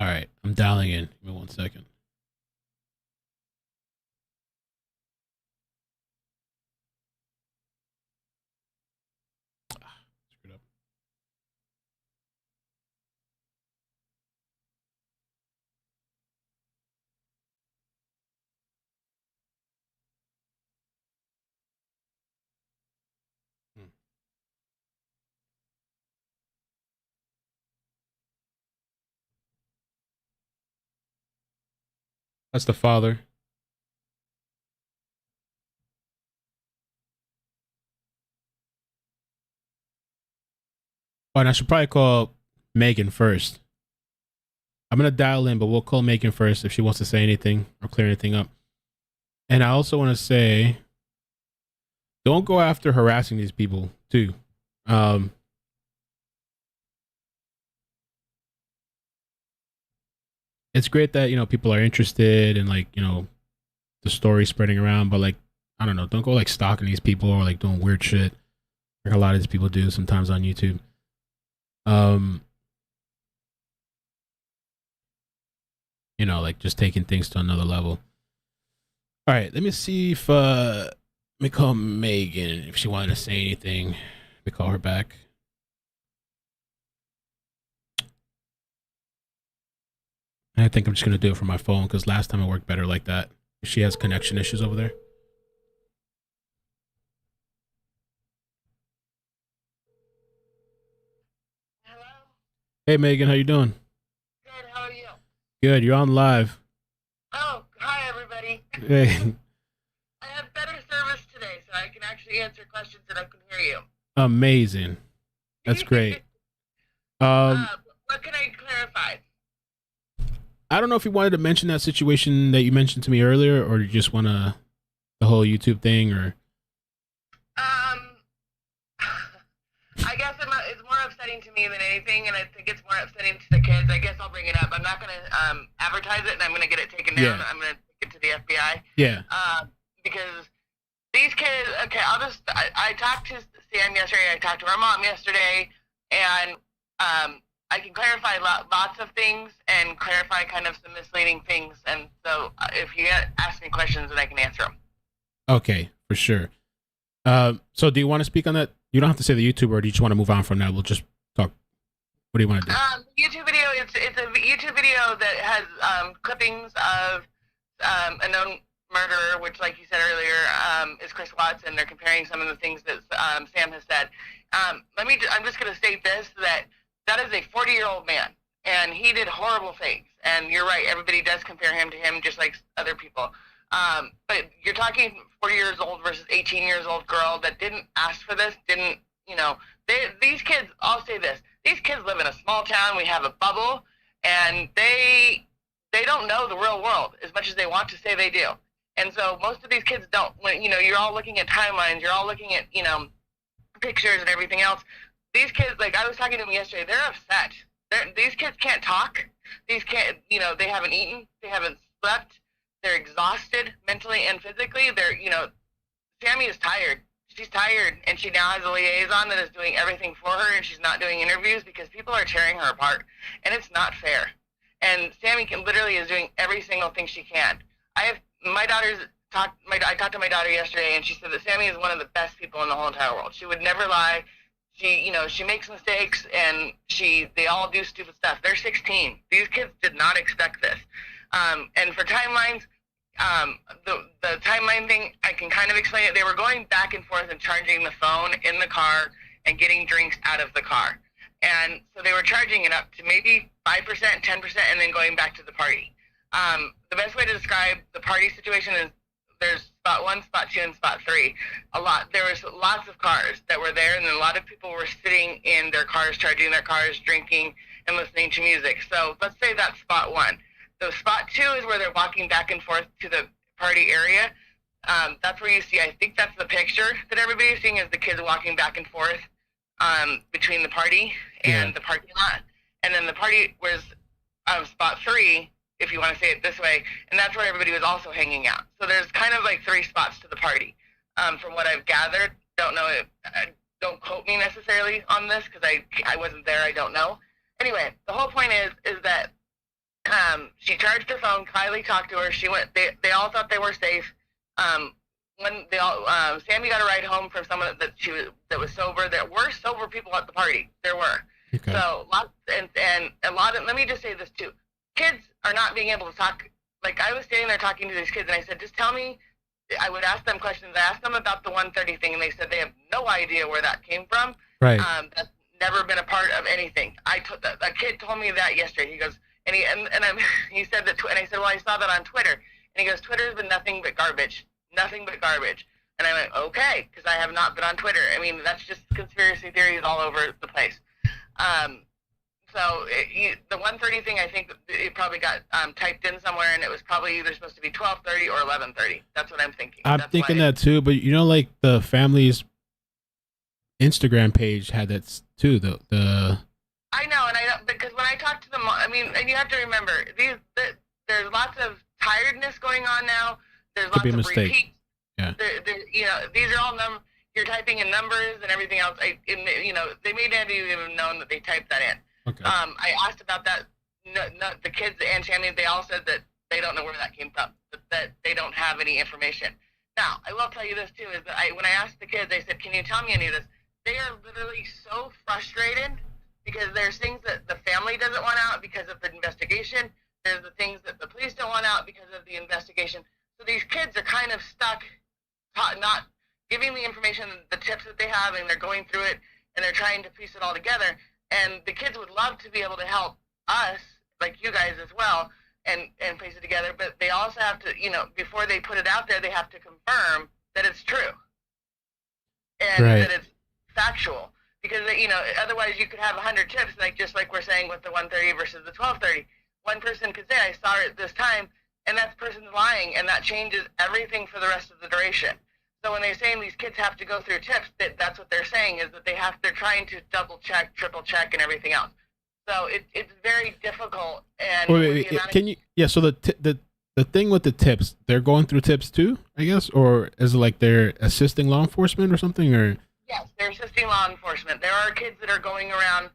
All right, I'm dialing in. Give me 1 second. Screwed up. That's the father. Oh, and I should probably call Megan first. I'm going to dial in, but we'll call Megan first if she wants to say anything or clear anything up. And I also want to say, don't go after harassing these people too. It's great that, people are interested and the story spreading around, but I don't know, don't go stalking these people or doing weird shit like a lot of these people do sometimes on YouTube. Just taking things to another level. All right, let me see if let me call Megan if she wanted to say anything. Let me call her back. I think I'm just gonna do it from my phone because last time it worked better like that. She has connection issues over there. Hello? Hey Megan, how you doing? Good, how are you? Good, you're on live. Oh, hi everybody. Hey. I have better service today, so I can actually answer questions and I can hear you. Amazing. That's great. What can I clarify? I don't know if you wanted to mention that situation that you mentioned to me earlier, or you just want to the whole YouTube thing, or. I guess it's more upsetting to me than anything, and I think it's more upsetting to the kids. I guess I'll bring it up. I'm not going to advertise it, and I'm going to get it taken down. Yeah. I'm going to take it to the FBI. Yeah. Because these kids, okay, I talked to Sam yesterday, I talked to her mom yesterday, and I can clarify lots of things and clarify kind of some misleading things. And so if you ask me questions, then I can answer them. Okay, for sure. So do you want to speak on that? You don't have to say the YouTuber, or do you just want to move on from that? We'll just talk. What do you want to do? YouTube video, it's a YouTube video that has clippings of a known murderer, which, like you said earlier, is Chris Watson. They're comparing some of the things that Sam has said. I'm just going to state this, that is a 40-year-old man, and he did horrible things. And you're right, everybody does compare him to him, just like other people. But you're talking 40 years old versus 18 years old girl that didn't ask for this, these kids, I'll say this, these kids live in a small town, we have a bubble, and they don't know the real world as much as they want to say they do. And so most of these kids don't, you're all looking at timelines, you're all looking at, pictures and everything else. These kids, like I was talking to them yesterday, they're upset. These kids can't talk. These can't, they haven't eaten, they haven't slept. They're exhausted mentally and physically. Sammy is tired. She's tired, and she now has a liaison that is doing everything for her, and she's not doing interviews because people are tearing her apart, and it's not fair. And Sammy literally is doing every single thing she can. I talked to my daughter yesterday, and she said that Sammy is one of the best people in the whole entire world. She would never lie. She makes mistakes, and they all do stupid stuff. They're 16. These kids did not expect this. And for timelines, the timeline thing, I can kind of explain it. They were going back and forth and charging the phone in the car and getting drinks out of the car. And so they were charging it up to maybe 5%, 10%, and then going back to the party. The best way to describe the party situation is there's spot 1, spot 2, and spot 3. There was lots of cars that were there, and a lot of people were sitting in their cars, charging their cars, drinking, and listening to music. So let's say that's spot 1. So spot 2 is where they're walking back and forth to the party area. That's where you see, I think that's the picture that everybody's seeing, is the kids walking back and forth between the party and the parking lot. And then the party was spot 3, if you want to say it this way, and that's where everybody was also hanging out. So there's kind of like 3 spots to the party. From what I've gathered, don't quote me necessarily on this because I wasn't there, I don't know. Anyway, the whole point is that she charged her phone. Kiely talked to her. She went. They all thought they were safe. Sammy got a ride home from someone that was sober. There were sober people at the party. There were. Okay. So lots and a lot of. Let me just say this too. Kids are not being able to talk. Like I was standing there talking to these kids, and I said, "Just tell me." I would ask them questions. I asked them about the 130 thing, and they said they have no idea where that came from. Right. That's never been a part of anything. A kid told me that yesterday. He goes. He said that, and I said, well, I saw that on Twitter. And he goes, Twitter's been nothing but garbage. Nothing but garbage. And I went, okay, because I have not been on Twitter. I mean, that's just conspiracy theories all over the place. The 1:30 thing, I think it probably got typed in somewhere, and it was probably either supposed to be 12:30 or 11:30. That's what I'm thinking. I'm thinking that too, but like the family's Instagram page had that too. I know, because when I talk to them, and you have to remember, there's lots of tiredness going on now. There's lots of repeats. Yeah. These are all numbers. You're typing in numbers and everything else. They may not even known that they typed that in. Okay. I asked about that. The kids and Sammy, they all said that they don't know where that came from. That they don't have any information. Now, I will tell you this too: is that when I asked the kids, I said, "Can you tell me any of this?" They are literally so frustrated. Because there's things that the family doesn't want out because of the investigation. There's the things that the police don't want out because of the investigation. So these kids are kind of stuck, not giving the information, the tips that they have, and they're going through it, and they're trying to piece it all together. And the kids would love to be able to help us, like you guys as well, and piece it together. But they also have to, before they put it out there, they have to confirm that it's true. And that it's factual. because otherwise you could have 100 tips, just like we're saying with the 1:30 versus the 12:30. One person could say, I saw her at this time, and that person's lying, and that changes everything for the rest of the duration. So when they're saying these kids have to go through tips, that's what they're saying, is that they're trying to double check, triple check, and everything else. So it's very difficult. And so the thing with the tips, they're going through tips too, I guess, or is it like they're assisting law enforcement or something, or? Yes, they're assisting law enforcement. There are kids that are going around.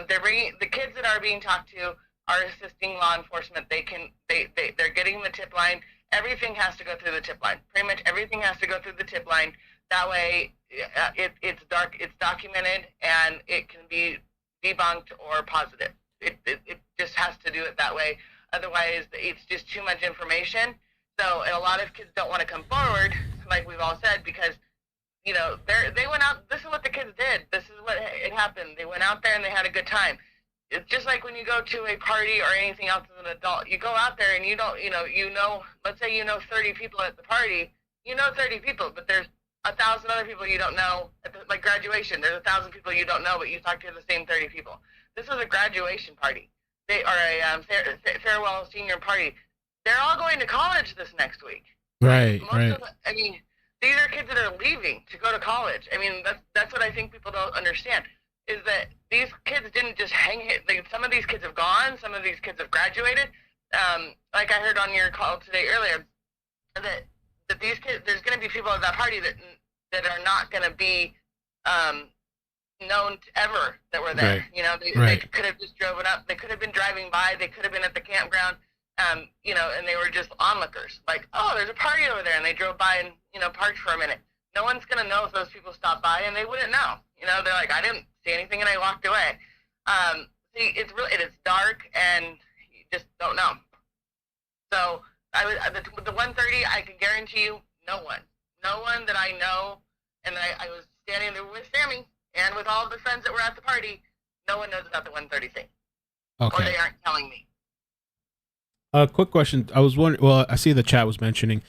The kids that are being talked to are assisting law enforcement. They're getting the tip line. Everything has to go through the tip line. Pretty much everything has to go through the tip line. That way, it's documented, and it can be debunked or positive. It just has to do it that way. Otherwise, it's just too much information. So, and a lot of kids don't want to come forward, like we've all said, because they went out. This is what the kids did. This is what it happened. They went out there and they had a good time. It's just like when you go to a party or anything else as an adult. You go out there and you don't, let's say 30 people at the party. 30 people, but there's 1,000 other people you don't know. Like graduation, there's 1,000 people you don't know, but you talk to the same 30 people. This is a graduation party. They are a farewell senior party. They're all going to college this next week. Right. These are kids that are leaving to go to college. That's what I think people don't understand, is that these kids didn't just hang it. Like, some of these kids have gone. Some of these kids have graduated. Like I heard on your call today earlier, that these kids, there's going to be people at that party that are not going to be known ever that were there. They could have just driven up. They could have been driving by. They could have been at the campground. And they were just onlookers. Like, oh, there's a party over there, and they drove by and parked for a minute. No one's gonna know if those people stopped by, and they wouldn't know. They're like, I didn't see anything, and I walked away. It is dark, and you just don't know. So the 1:30, I can guarantee you, no one that I know, and I was standing there with Sammy and with all of the friends that were at the party. No one knows about the 1:30 thing, or they aren't telling me. Quick question. I was wondering. Well, I see the chat was mentioning.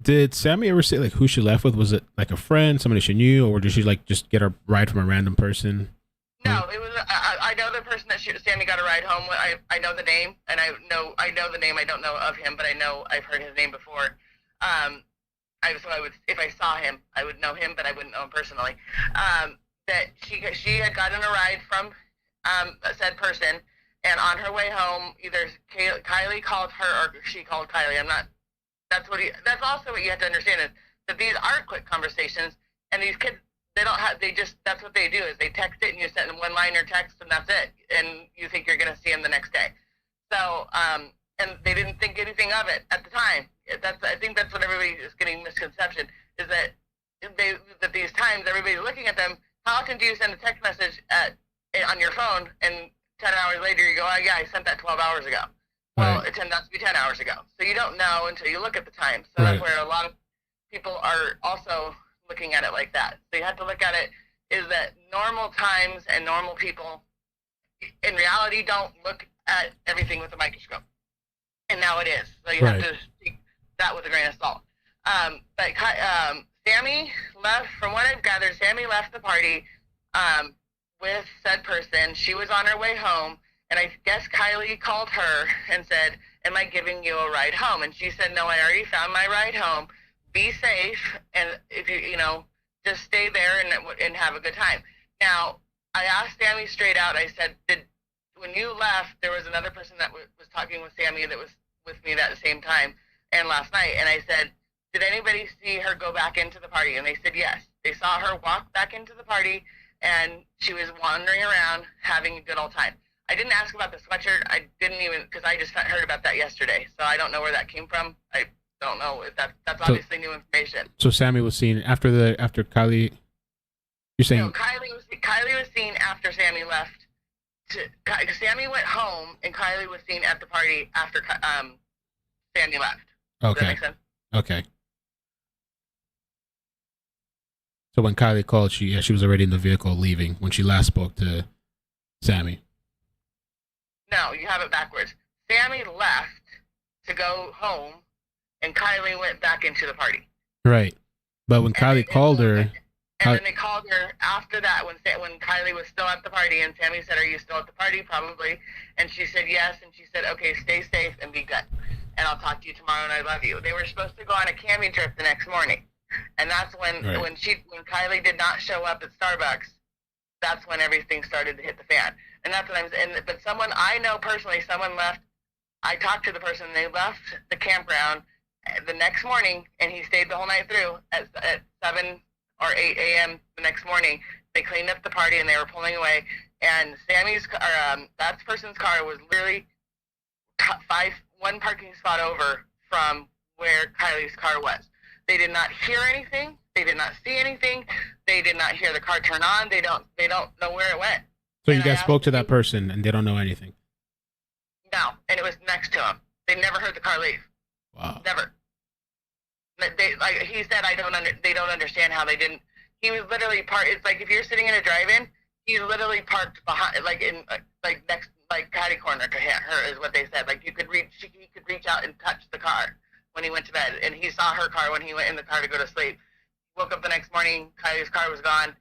Did Sammy ever say like who she left with? Was it like a friend, somebody she knew, or did she like just get a ride from a random person? No, it was. I know the person that Sammy got a ride home with. I know the name, and I know the name. I don't know of him, but I know I've heard his name before. If I saw him, I would know him, but I wouldn't know him personally. That she had gotten a ride from said person. And on her way home, either Kiely called her or she called Kiely. That's also what you have to understand, is that these are quick conversations, and these kids, that's what they do, is they text it, and you send them one-liner text, and that's it. And you think you're going to see them the next day. So, and they didn't think anything of it at the time. I think that's what everybody is getting misconception, is that these times, everybody's looking at them. How often do you send a text message on your phone, and 10 hours later, you go, oh, yeah, I sent that 12 hours ago. Well, it turned out to be 10 hours ago. So you don't know until you look at the time. So that's where a lot of people are also looking at it like that. So you have to look at it, is that normal times and normal people, in reality, don't look at everything with a microscope. And now it is. So you have to take that with a grain of salt. But Sammy left, from what I've gathered, Sammy left the party with said person. She was on her way home, and I guess Kiely called her and said, am I giving you a ride home? And she said, no, I already found my ride home. Be safe, and if you just stay there and have a good time. Now, I asked Sammy straight out, I said, when you left, there was another person that was talking with Sammy that was with me that same time and last night, and I said, did anybody see her go back into the party? And they said yes. They saw her walk back into the party, and she was wandering around having a good old time. I didn't ask about the sweatshirt. I didn't even, because I just heard about that yesterday. So I don't know where that came from. I don't know if that's obviously new information. So Sammy was seen after Kiely. You're saying? No, Kiely was seen after Sammy left. Sammy went home, and Kiely was seen at the party after Sammy left. Does that make sense? Okay. So when Kiely called, she was already in the vehicle leaving when she last spoke to Sammy. No, you have it backwards. Sammy left to go home, and Kiely went back into the party. Right. But when Kiely called her... And then they called her after that when Kiely was still at the party, and Sammy said, "Are you still at the party?" Probably. And she said yes, and she said, "Okay, stay safe and be good. And I'll talk to you tomorrow, and I love you." They were supposed to go on a camping trip the next morning. And that's when when Kiely did not show up at Starbucks, that's when everything started to hit the fan. And that's what I'm saying. But someone I know personally, someone left. I talked to the person. They left the campground the next morning, and he stayed the whole night through at 7 or 8 a.m. the next morning. They cleaned up the party, and they were pulling away. And Sammy's car, that person's car was literally one parking spot over from where Kiely's car was. They did not hear anything. They did not see anything. They did not hear the car turn on. They don't know where it went. So you guys spoke to that person, and they don't know anything? No, and it was next to him. They never heard the car leave. Wow. Never. He said, they don't understand how they didn't. He was literally parked. It's like if you're sitting in a drive-in, he literally parked behind, next, catty corner to her is what they said. Like he could reach out and touch the car when he went to bed, and he saw her car when he went in the car to go to sleep. Woke up the next morning, Kiely's car was gone.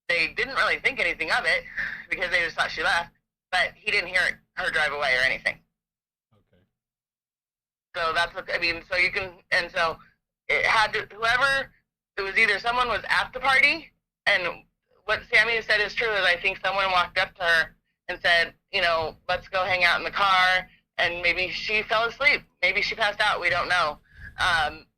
They didn't really think anything of it because they just thought she left, but he didn't hear her drive away or anything. Okay. So that's what I mean. So you can, and so it had to, it was either someone was at the party, and what Sammy said is true, is I think someone walked up to her and said, let's go hang out in the car, and maybe she fell asleep. Maybe she passed out. We don't know.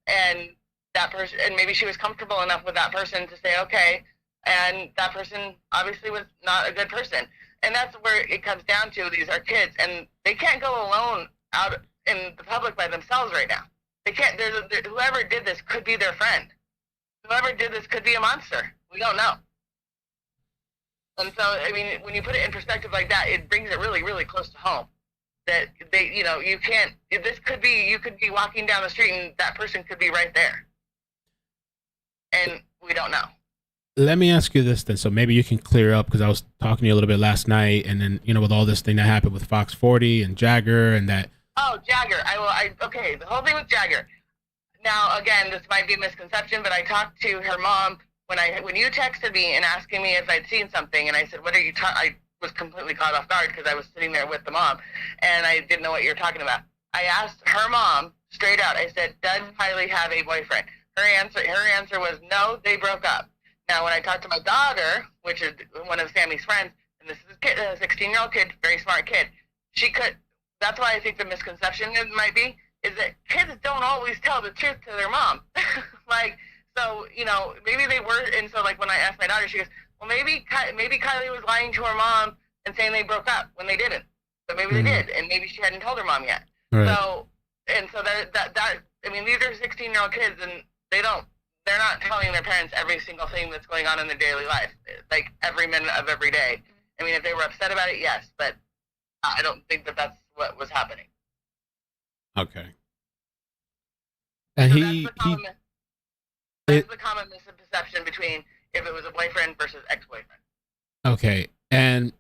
And that person, and maybe she was comfortable enough with that person to say, okay, and that person obviously was not a good person. And that's where it comes down to. These are kids, and they can't go alone out in the public by themselves right now. They can't. Whoever did this could be their friend. Whoever did this could be a monster. We don't know. And so, I mean, when you put it in perspective like that, it brings it really, really close to home. That you can't. This could be. You could be walking down the street, and that person could be right there. And we don't know. Let me ask you this then, so maybe you can clear up, because I was talking to you a little bit last night, and then with all this thing that happened with Fox 40 and Jagger and that. Oh, Jagger. Okay, the whole thing with Jagger. Now, again, this might be a misconception, but I talked to her mom when you texted me and asking me if I'd seen something, and I said, "What are you I was completely caught off guard because I was sitting there with the mom, and I didn't know what you were talking about. I asked her mom straight out. I said, "Does Kiely have a boyfriend?" Her answer was no. They broke up. Now, when I talked to my daughter, which is one of Sammy's friends, and this is a 16-year-old kid, very smart kid, that's why I think the misconception might be, is that kids don't always tell the truth to their mom. Maybe they were, and so when I asked my daughter, she goes, well, maybe Kiely was lying to her mom and saying they broke up when they didn't. But maybe they did, and maybe she hadn't told her mom yet. Right. These are 16-year-old kids, and they're not telling their parents every single thing that's going on in their daily life, like every minute of every day. I mean, if they were upset about it, yes, but I don't think that that's what was happening. Okay. And so that's the common misperception between if it was a boyfriend versus ex-boyfriend. Okay. And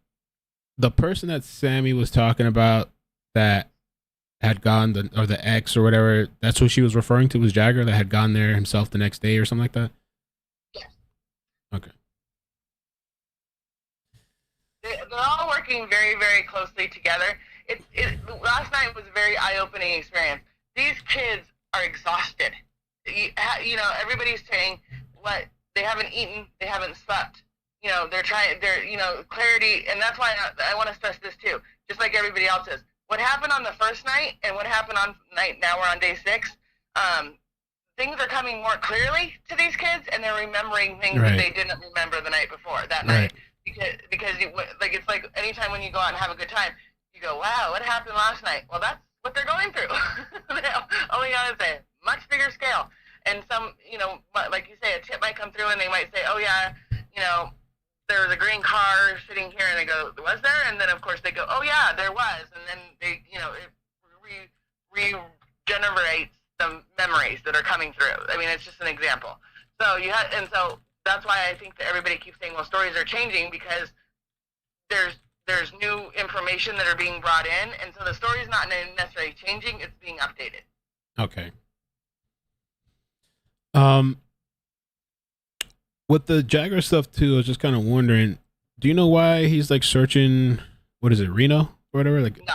the person that Sammy was talking about that had gone, the ex or whatever, that's who she was referring to, was Jagger, that had gone there himself the next day or something like that? Yes. Okay. They're all working very, very closely together. Last night was a very eye-opening experience. These kids are exhausted. Everybody's saying they haven't eaten, they haven't slept. They're clarity, and that's why I want to stress this too, just like everybody else is. What happened on the first night and what happened on night, now we're on day 6, things are coming more clearly to these kids, and they're remembering things that they didn't remember the night before, that night. Because it's like anytime when you go out and have a good time, you go, wow, what happened last night? Well, that's what they're going through. Only on a much bigger scale. And some, like you say, a tip might come through and they might say, oh yeah, there was a green car sitting here, and they go, was there? And then of course they go, oh yeah, there was. And then they, it regenerates the memories that are coming through. I mean, it's just an example. So so that's why I think that everybody keeps saying, well, stories are changing, because there's new information that are being brought in, and so the story's not necessarily changing, it's being updated. Okay. With the Jagger stuff too, I was just kind of wondering, do you know why he's like searching, what is it, Reno or whatever? Like, No,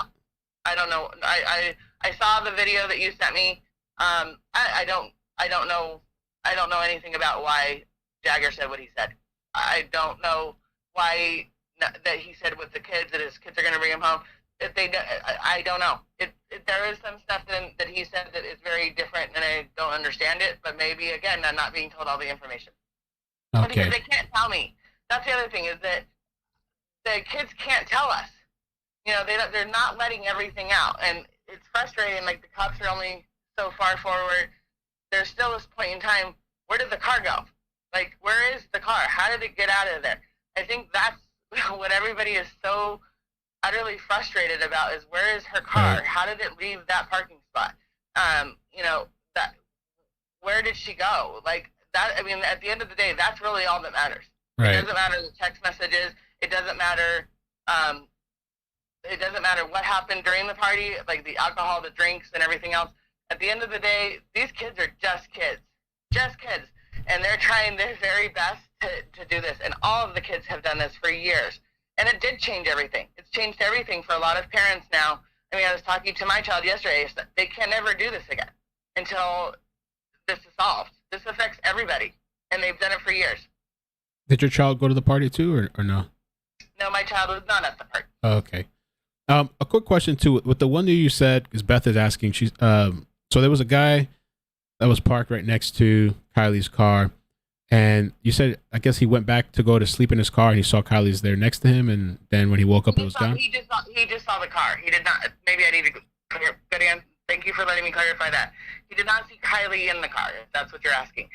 I don't know. I saw the video that you sent me. I don't know anything about why Jagger said what he said. I don't know why that he said with the kids that his kids are going to bring him home. If they, I don't know. There is some stuff that he said that is very different, and I don't understand it. But maybe again, I'm not being told all the information. okay, Because they can't tell me. That's the other thing, is that the kids can't tell us. You know, they're not letting everything out, and it's frustrating. Like, the cops are only so far forward. There's still this point in time. Where did the car go? Like, where is the car? How did it get out of there? I think that's what everybody is so utterly frustrated about, is where is her car? Right. How did it leave that parking spot? You know, that where did she go? Like that. I mean, at the end of the day, that's really all that matters. Right. It doesn't matter the text messages. It doesn't matter. It doesn't matter what happened during the party, like the alcohol, the drinks, and everything else. At the end of the day, these kids are just kids, and they're trying their very best to do this. And all of the kids have done this for years, and it did change everything. It's changed everything for a lot of parents now. I mean, I was talking to my child yesterday. They can never do this again until this is solved. This affects everybody, and they've done it for years. Did your child go to the party too, or no? No, my child was not at the party. Oh, okay. A quick question too, with the one that you said, because Beth is asking, she's so there was a guy that was parked right next to Kiely's car, and you said, I guess he went back to go to sleep in his car, and he saw Kiely's there next to him, and then when he woke up, it was gone. He just saw the car. He did not. Maybe I need to clear. Good answer. Thank you for letting me clarify that. He did not see Kiely in the car, if that's what you're asking.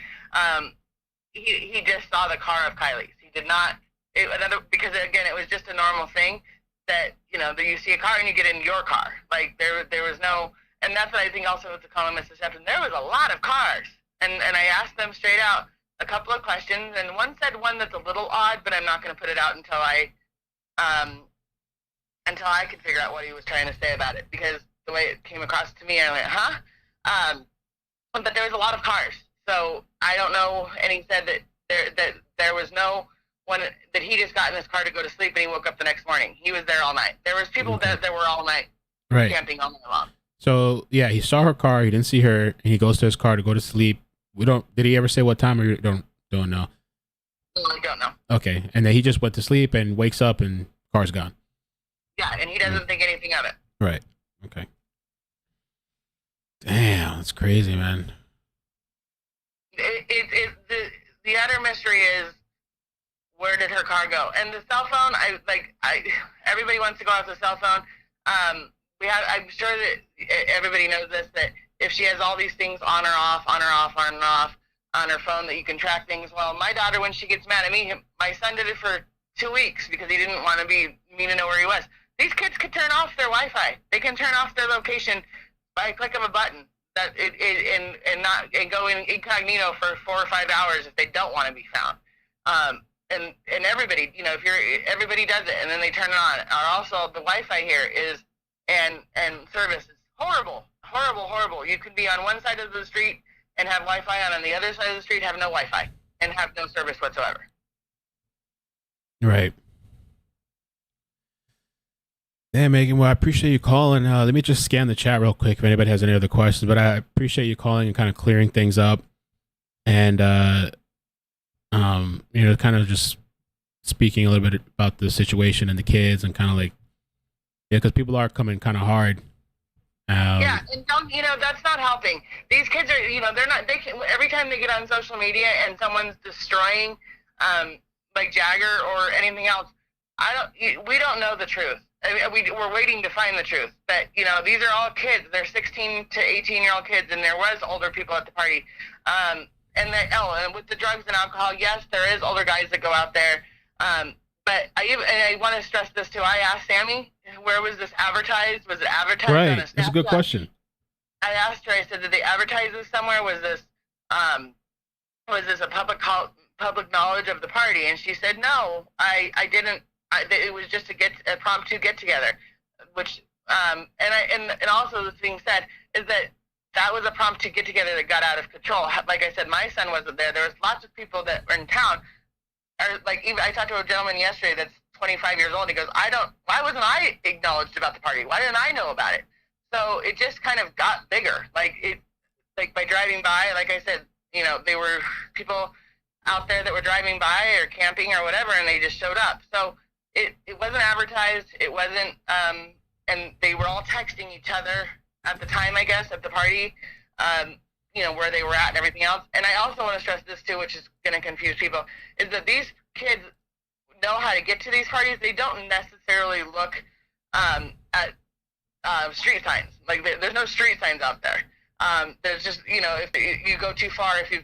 He just saw the car of Kiely's. He did not. Because again, it was just a normal thing that, you know, that you see a car and you get in your car. Like there was no, and that's what I think also with the Colin misconception. There was a lot of cars, and I asked them straight out a couple of questions, and one said one that's a little odd, but I'm not going to put it out until I could figure out what he was trying to say about it, because the way it came across to me, I went, huh? But there was a lot of cars, so I don't know. And he said that there was no one that he just got in his car to go to sleep, and he woke up the next morning. He was there all night. There was people that were all night, Right. camping all night long. So yeah, he saw her car, he didn't see her, and he goes to his car to go to sleep. Did he ever say what time, or you don't know? I don't know. Okay, and then he just went to sleep and wakes up and car's gone. Yeah, and he doesn't think anything of it. Right. Okay. Damn, that's crazy, man. The utter mystery is, where did her car go? And the cell phone, everybody wants to go off the cell phone. I'm sure that everybody knows this, that if she has all these things on or off on her phone, that you can track things. Well, my daughter, when she gets mad at me, my son did it for 2 weeks because he didn't want me to know where he was. These kids could turn off their Wi-Fi. They can turn off their location by a click of a button. And go in incognito for 4 or 5 hours if they don't want to be found. And everybody, you know, everybody does it, and then they turn it on. Or also, the Wi-Fi here is and service is horrible. You could be on one side of the street and have Wi-Fi on the other side of the street have no Wi-Fi and have no service whatsoever. Right. Yeah, Megan, well, I appreciate you calling. Let me just scan the chat real quick if anybody has any other questions, but I appreciate you calling and kind of clearing things up, and you know, kind of just speaking a little bit about the situation and the kids, and kind of like, yeah, because people are coming kind of hard. Yeah, and that's not helping. These kids are, every time they get on social media and someone's destroying, like Jagger or anything else, we don't know the truth. I mean, we're waiting to find the truth. But, these are all kids. They're 16 to 18-year-old kids, and there was older people at the party. And with the drugs and alcohol, yes, there is older guys that go out there. But I want to stress this too. I asked Sammy, where was this advertised? Was it advertised on a Snapchat? That's a good question. I asked her, I said, did they advertise this somewhere? Was this a public knowledge of the party? And she said, no, I didn't. It was just a prompt to get together, which and also this being said is that that was a prompt to get together that got out of control. Like I said, my son wasn't there. There was lots of people that were in town. Or like, even I talked to a gentleman yesterday that's 25 years old. He goes, why wasn't I acknowledged about the party? Why didn't I know about it? So it just kind of got bigger. Like by driving by, like I said, there were people out there that were driving by or camping or whatever, and they just showed up. So it wasn't advertised. It wasn't, and they were all texting each other at the time, I guess, at the party, where they were at and everything else. And I also want to stress this too, which is going to confuse people, is that these kids know how to get to these parties. They don't necessarily look at street signs. Like there's no street signs out there. There's just, if you go too far, if you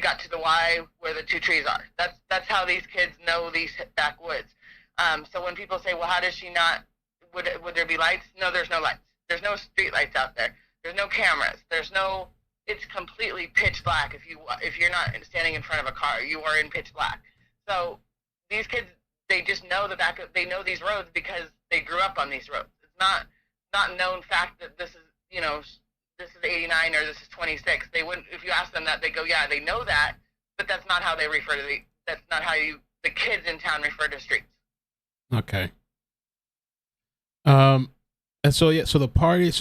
got to the Y where the two trees are, that's how these kids know these backwoods. So when people say, well, how does she not, would there be lights? No, there's no lights. There's no street lights out there. There's no cameras. It's completely pitch black. If you're not standing in front of a car, you are in pitch black. So these kids, they just know they know these roads because they grew up on these roads. It's not known fact that this is, this is 89 or this is 26. They wouldn't, if you ask them that, they go, yeah, they know that, but that's not how they refer to that's not how the kids in town refer to streets. Okay. And so the party,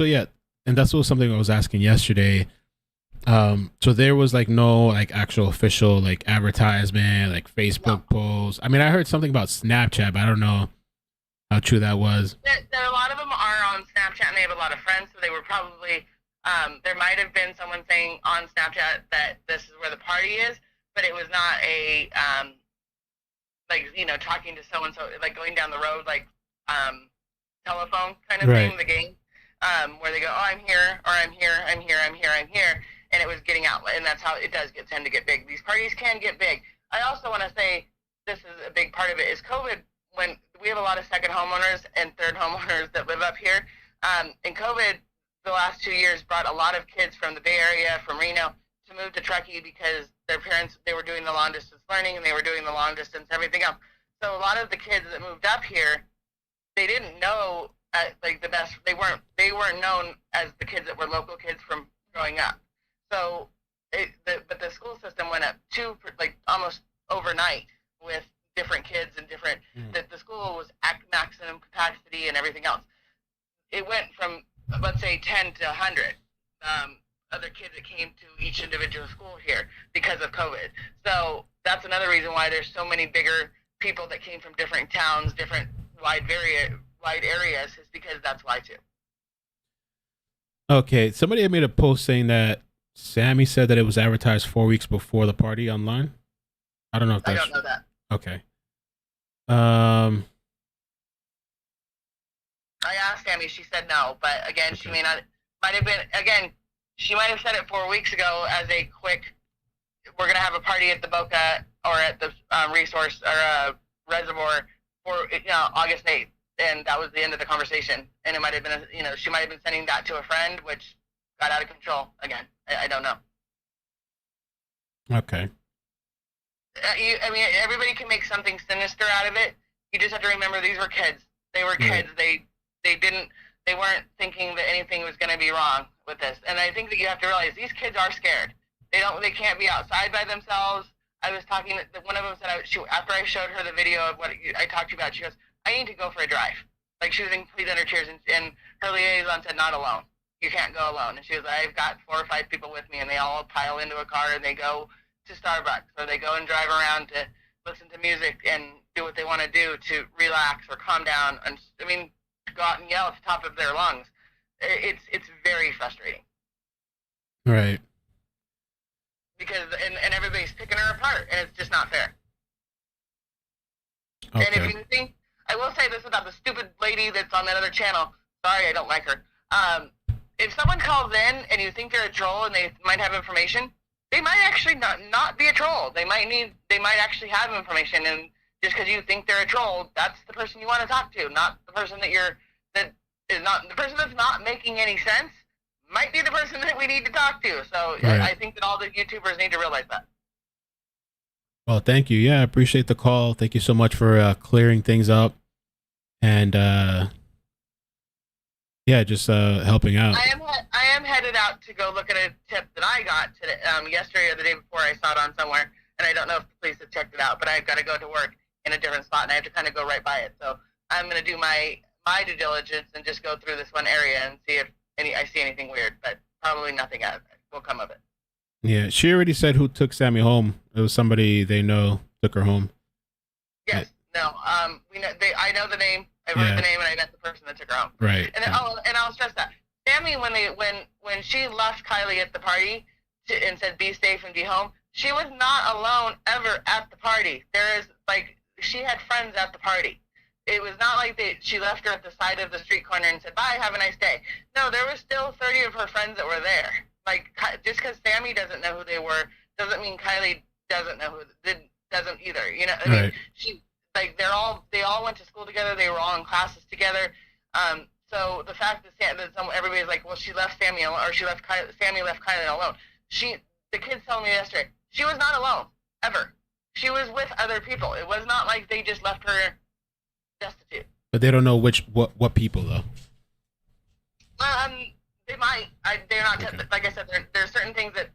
and that's what something I was asking yesterday. So there was like no like actual official like advertisement, like Facebook posts. I mean, I heard something about Snapchat, but I don't know how true that was. There a lot of them are on Snapchat, and they have a lot of friends, so they were probably, there might have been someone saying on Snapchat that this is where the party is, but it was not a, talking to so-and-so, like going down the road, like, telephone kind of thing, the game, where they go, oh, I'm here, or I'm here, and it was getting out, and that's how it does tend to get big. These parties can get big. I also want to say, this is a big part of it, is COVID, when we have a lot of second homeowners and third homeowners that live up here, and COVID, the last 2 years, brought a lot of kids from the Bay Area, from Reno, to move to Truckee because their parents, they were doing the long distance learning, and they were doing the long distance everything else. So a lot of the kids that moved up here, they didn't know the best. They weren't known as the kids that were local kids from growing up. So, but the school system went up almost overnight with different kids and different. The school was at maximum capacity and everything else. It went from, let's say, 10 to 100 other kids that came to each individual school here because of COVID. So that's another reason why there's so many bigger people that came from different towns, different wide areas, is because that's why too. Okay, somebody had made a post saying that Sammy said that it was advertised 4 weeks before the party online. I don't know if that's... I don't know that. Okay. I asked Sammy, she said no, but again, she might have been, again, she might have said it 4 weeks ago as a quick, we're going to have a party at the Boca or at the resource or reservoir for, August 8th. And that was the end of the conversation. And it might have been, she might have been sending that to a friend, which got out of control again. I don't know. Okay. Everybody can make something sinister out of it. You just have to remember these were kids. They were kids. They weren't thinking that anything was going to be wrong with this. And I think that you have to realize these kids are scared. They can't be outside by themselves. I was talking, one of them said, after I showed her the video of what I talked to you about, she goes, I need to go for a drive. Like, she was in complete under tears, and her liaison said, not alone. You can't go alone. And she was like, I've got 4 or 5 people with me, and they all pile into a car, and they go to Starbucks, or they go and drive around to listen to music and do what they want to do to relax or calm down, and go out and yell at the top of their lungs. It's very frustrating. Right. Because, and everybody's picking her apart, and it's just not fair. Okay. And if you think, I will say this about the stupid lady that's on that other channel. Sorry, I don't like her. If someone calls in and you think they're a troll and they might have information, they might actually not be a troll. They might actually have information, and just because you think they're a troll, that's the person you want to talk to, not the person the person that's not making any sense might be the person that we need to talk to. So right. I think that all the YouTubers need to realize that. Well, thank you. Yeah, I appreciate the call. Thank you so much for clearing things up and just helping out. I Sam headed out to go look at a tip that I got today, yesterday or the day before. I saw it on somewhere, and I don't know if the police have checked it out, but I've got to go to work in a different spot, and I have to kind of go right by it. So I'm going to do my due diligence and just go through this one area and see if I see anything weird, but probably nothing will come of it. Yeah, she already said who took Sammy home. It was somebody they know took her home. Yes. No. We know. I know the name. I heard the name, and I met the person that took her home. Right. And I'll stress that Sammy, when she left Kiely at the party and said be safe and be home, she was not alone ever at the party. She had friends at the party. It was not like she left her at the side of the street corner and said bye, have a nice day. No, there was still 30 of her friends that were there. Like, just because Sammy doesn't know who they were doesn't mean Kiely doesn't know doesn't either. You know, I mean, they all went to school together. They were all in classes together. So the fact that everybody's like, well, she left Sammy alone, or Sammy left Kiely alone. The kids told me yesterday, she was not alone ever. She was with other people. It was not like they just left her destitute. But they don't know what people though. They might. They're not. Okay. Like I said, there's certain things that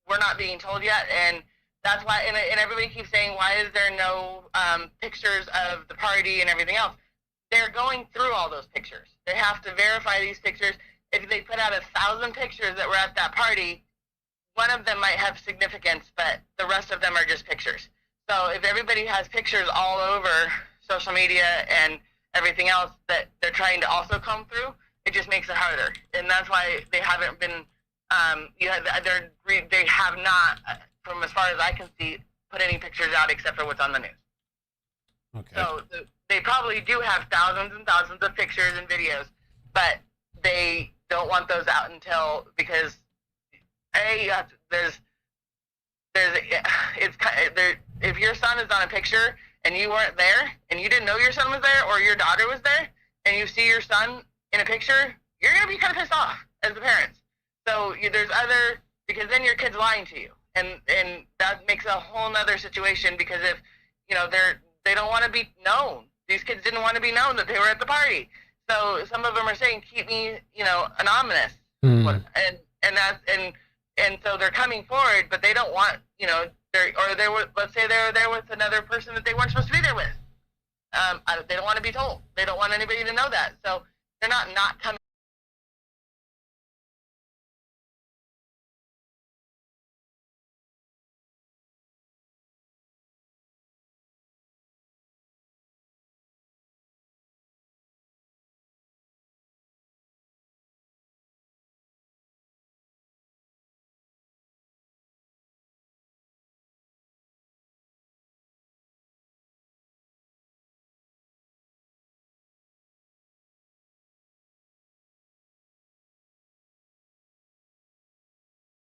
we're not being told yet, and that's why. And everybody keeps saying, why is there no pictures of the party and everything else? They're going through all those pictures. They have to verify these pictures. If they put out 1,000 pictures that were at that party, one of them might have significance, but the rest of them are just pictures. So if everybody has pictures all over social media and everything else that they're trying to also comb through, it just makes it harder. And that's why they haven't been, they have not, from as far as I can see, put any pictures out except for what's on the news. Okay. So they probably do have thousands and thousands of pictures and videos, but they don't want those out because if your son is on a picture and you weren't there and you didn't know your son was there or your daughter was there and you see your son in a picture, you're going to be kind of pissed off as the parents. So because then your kid's lying to you, and that makes a whole nother situation, because if they don't want to be known. These kids didn't want to be known that they were at the party. So some of them are saying, keep me, anonymous. And so they're coming forward, but they don't want, let's say they're there with another person that they weren't supposed to be there with. They don't want to be told. They don't want anybody to know that. So they're not coming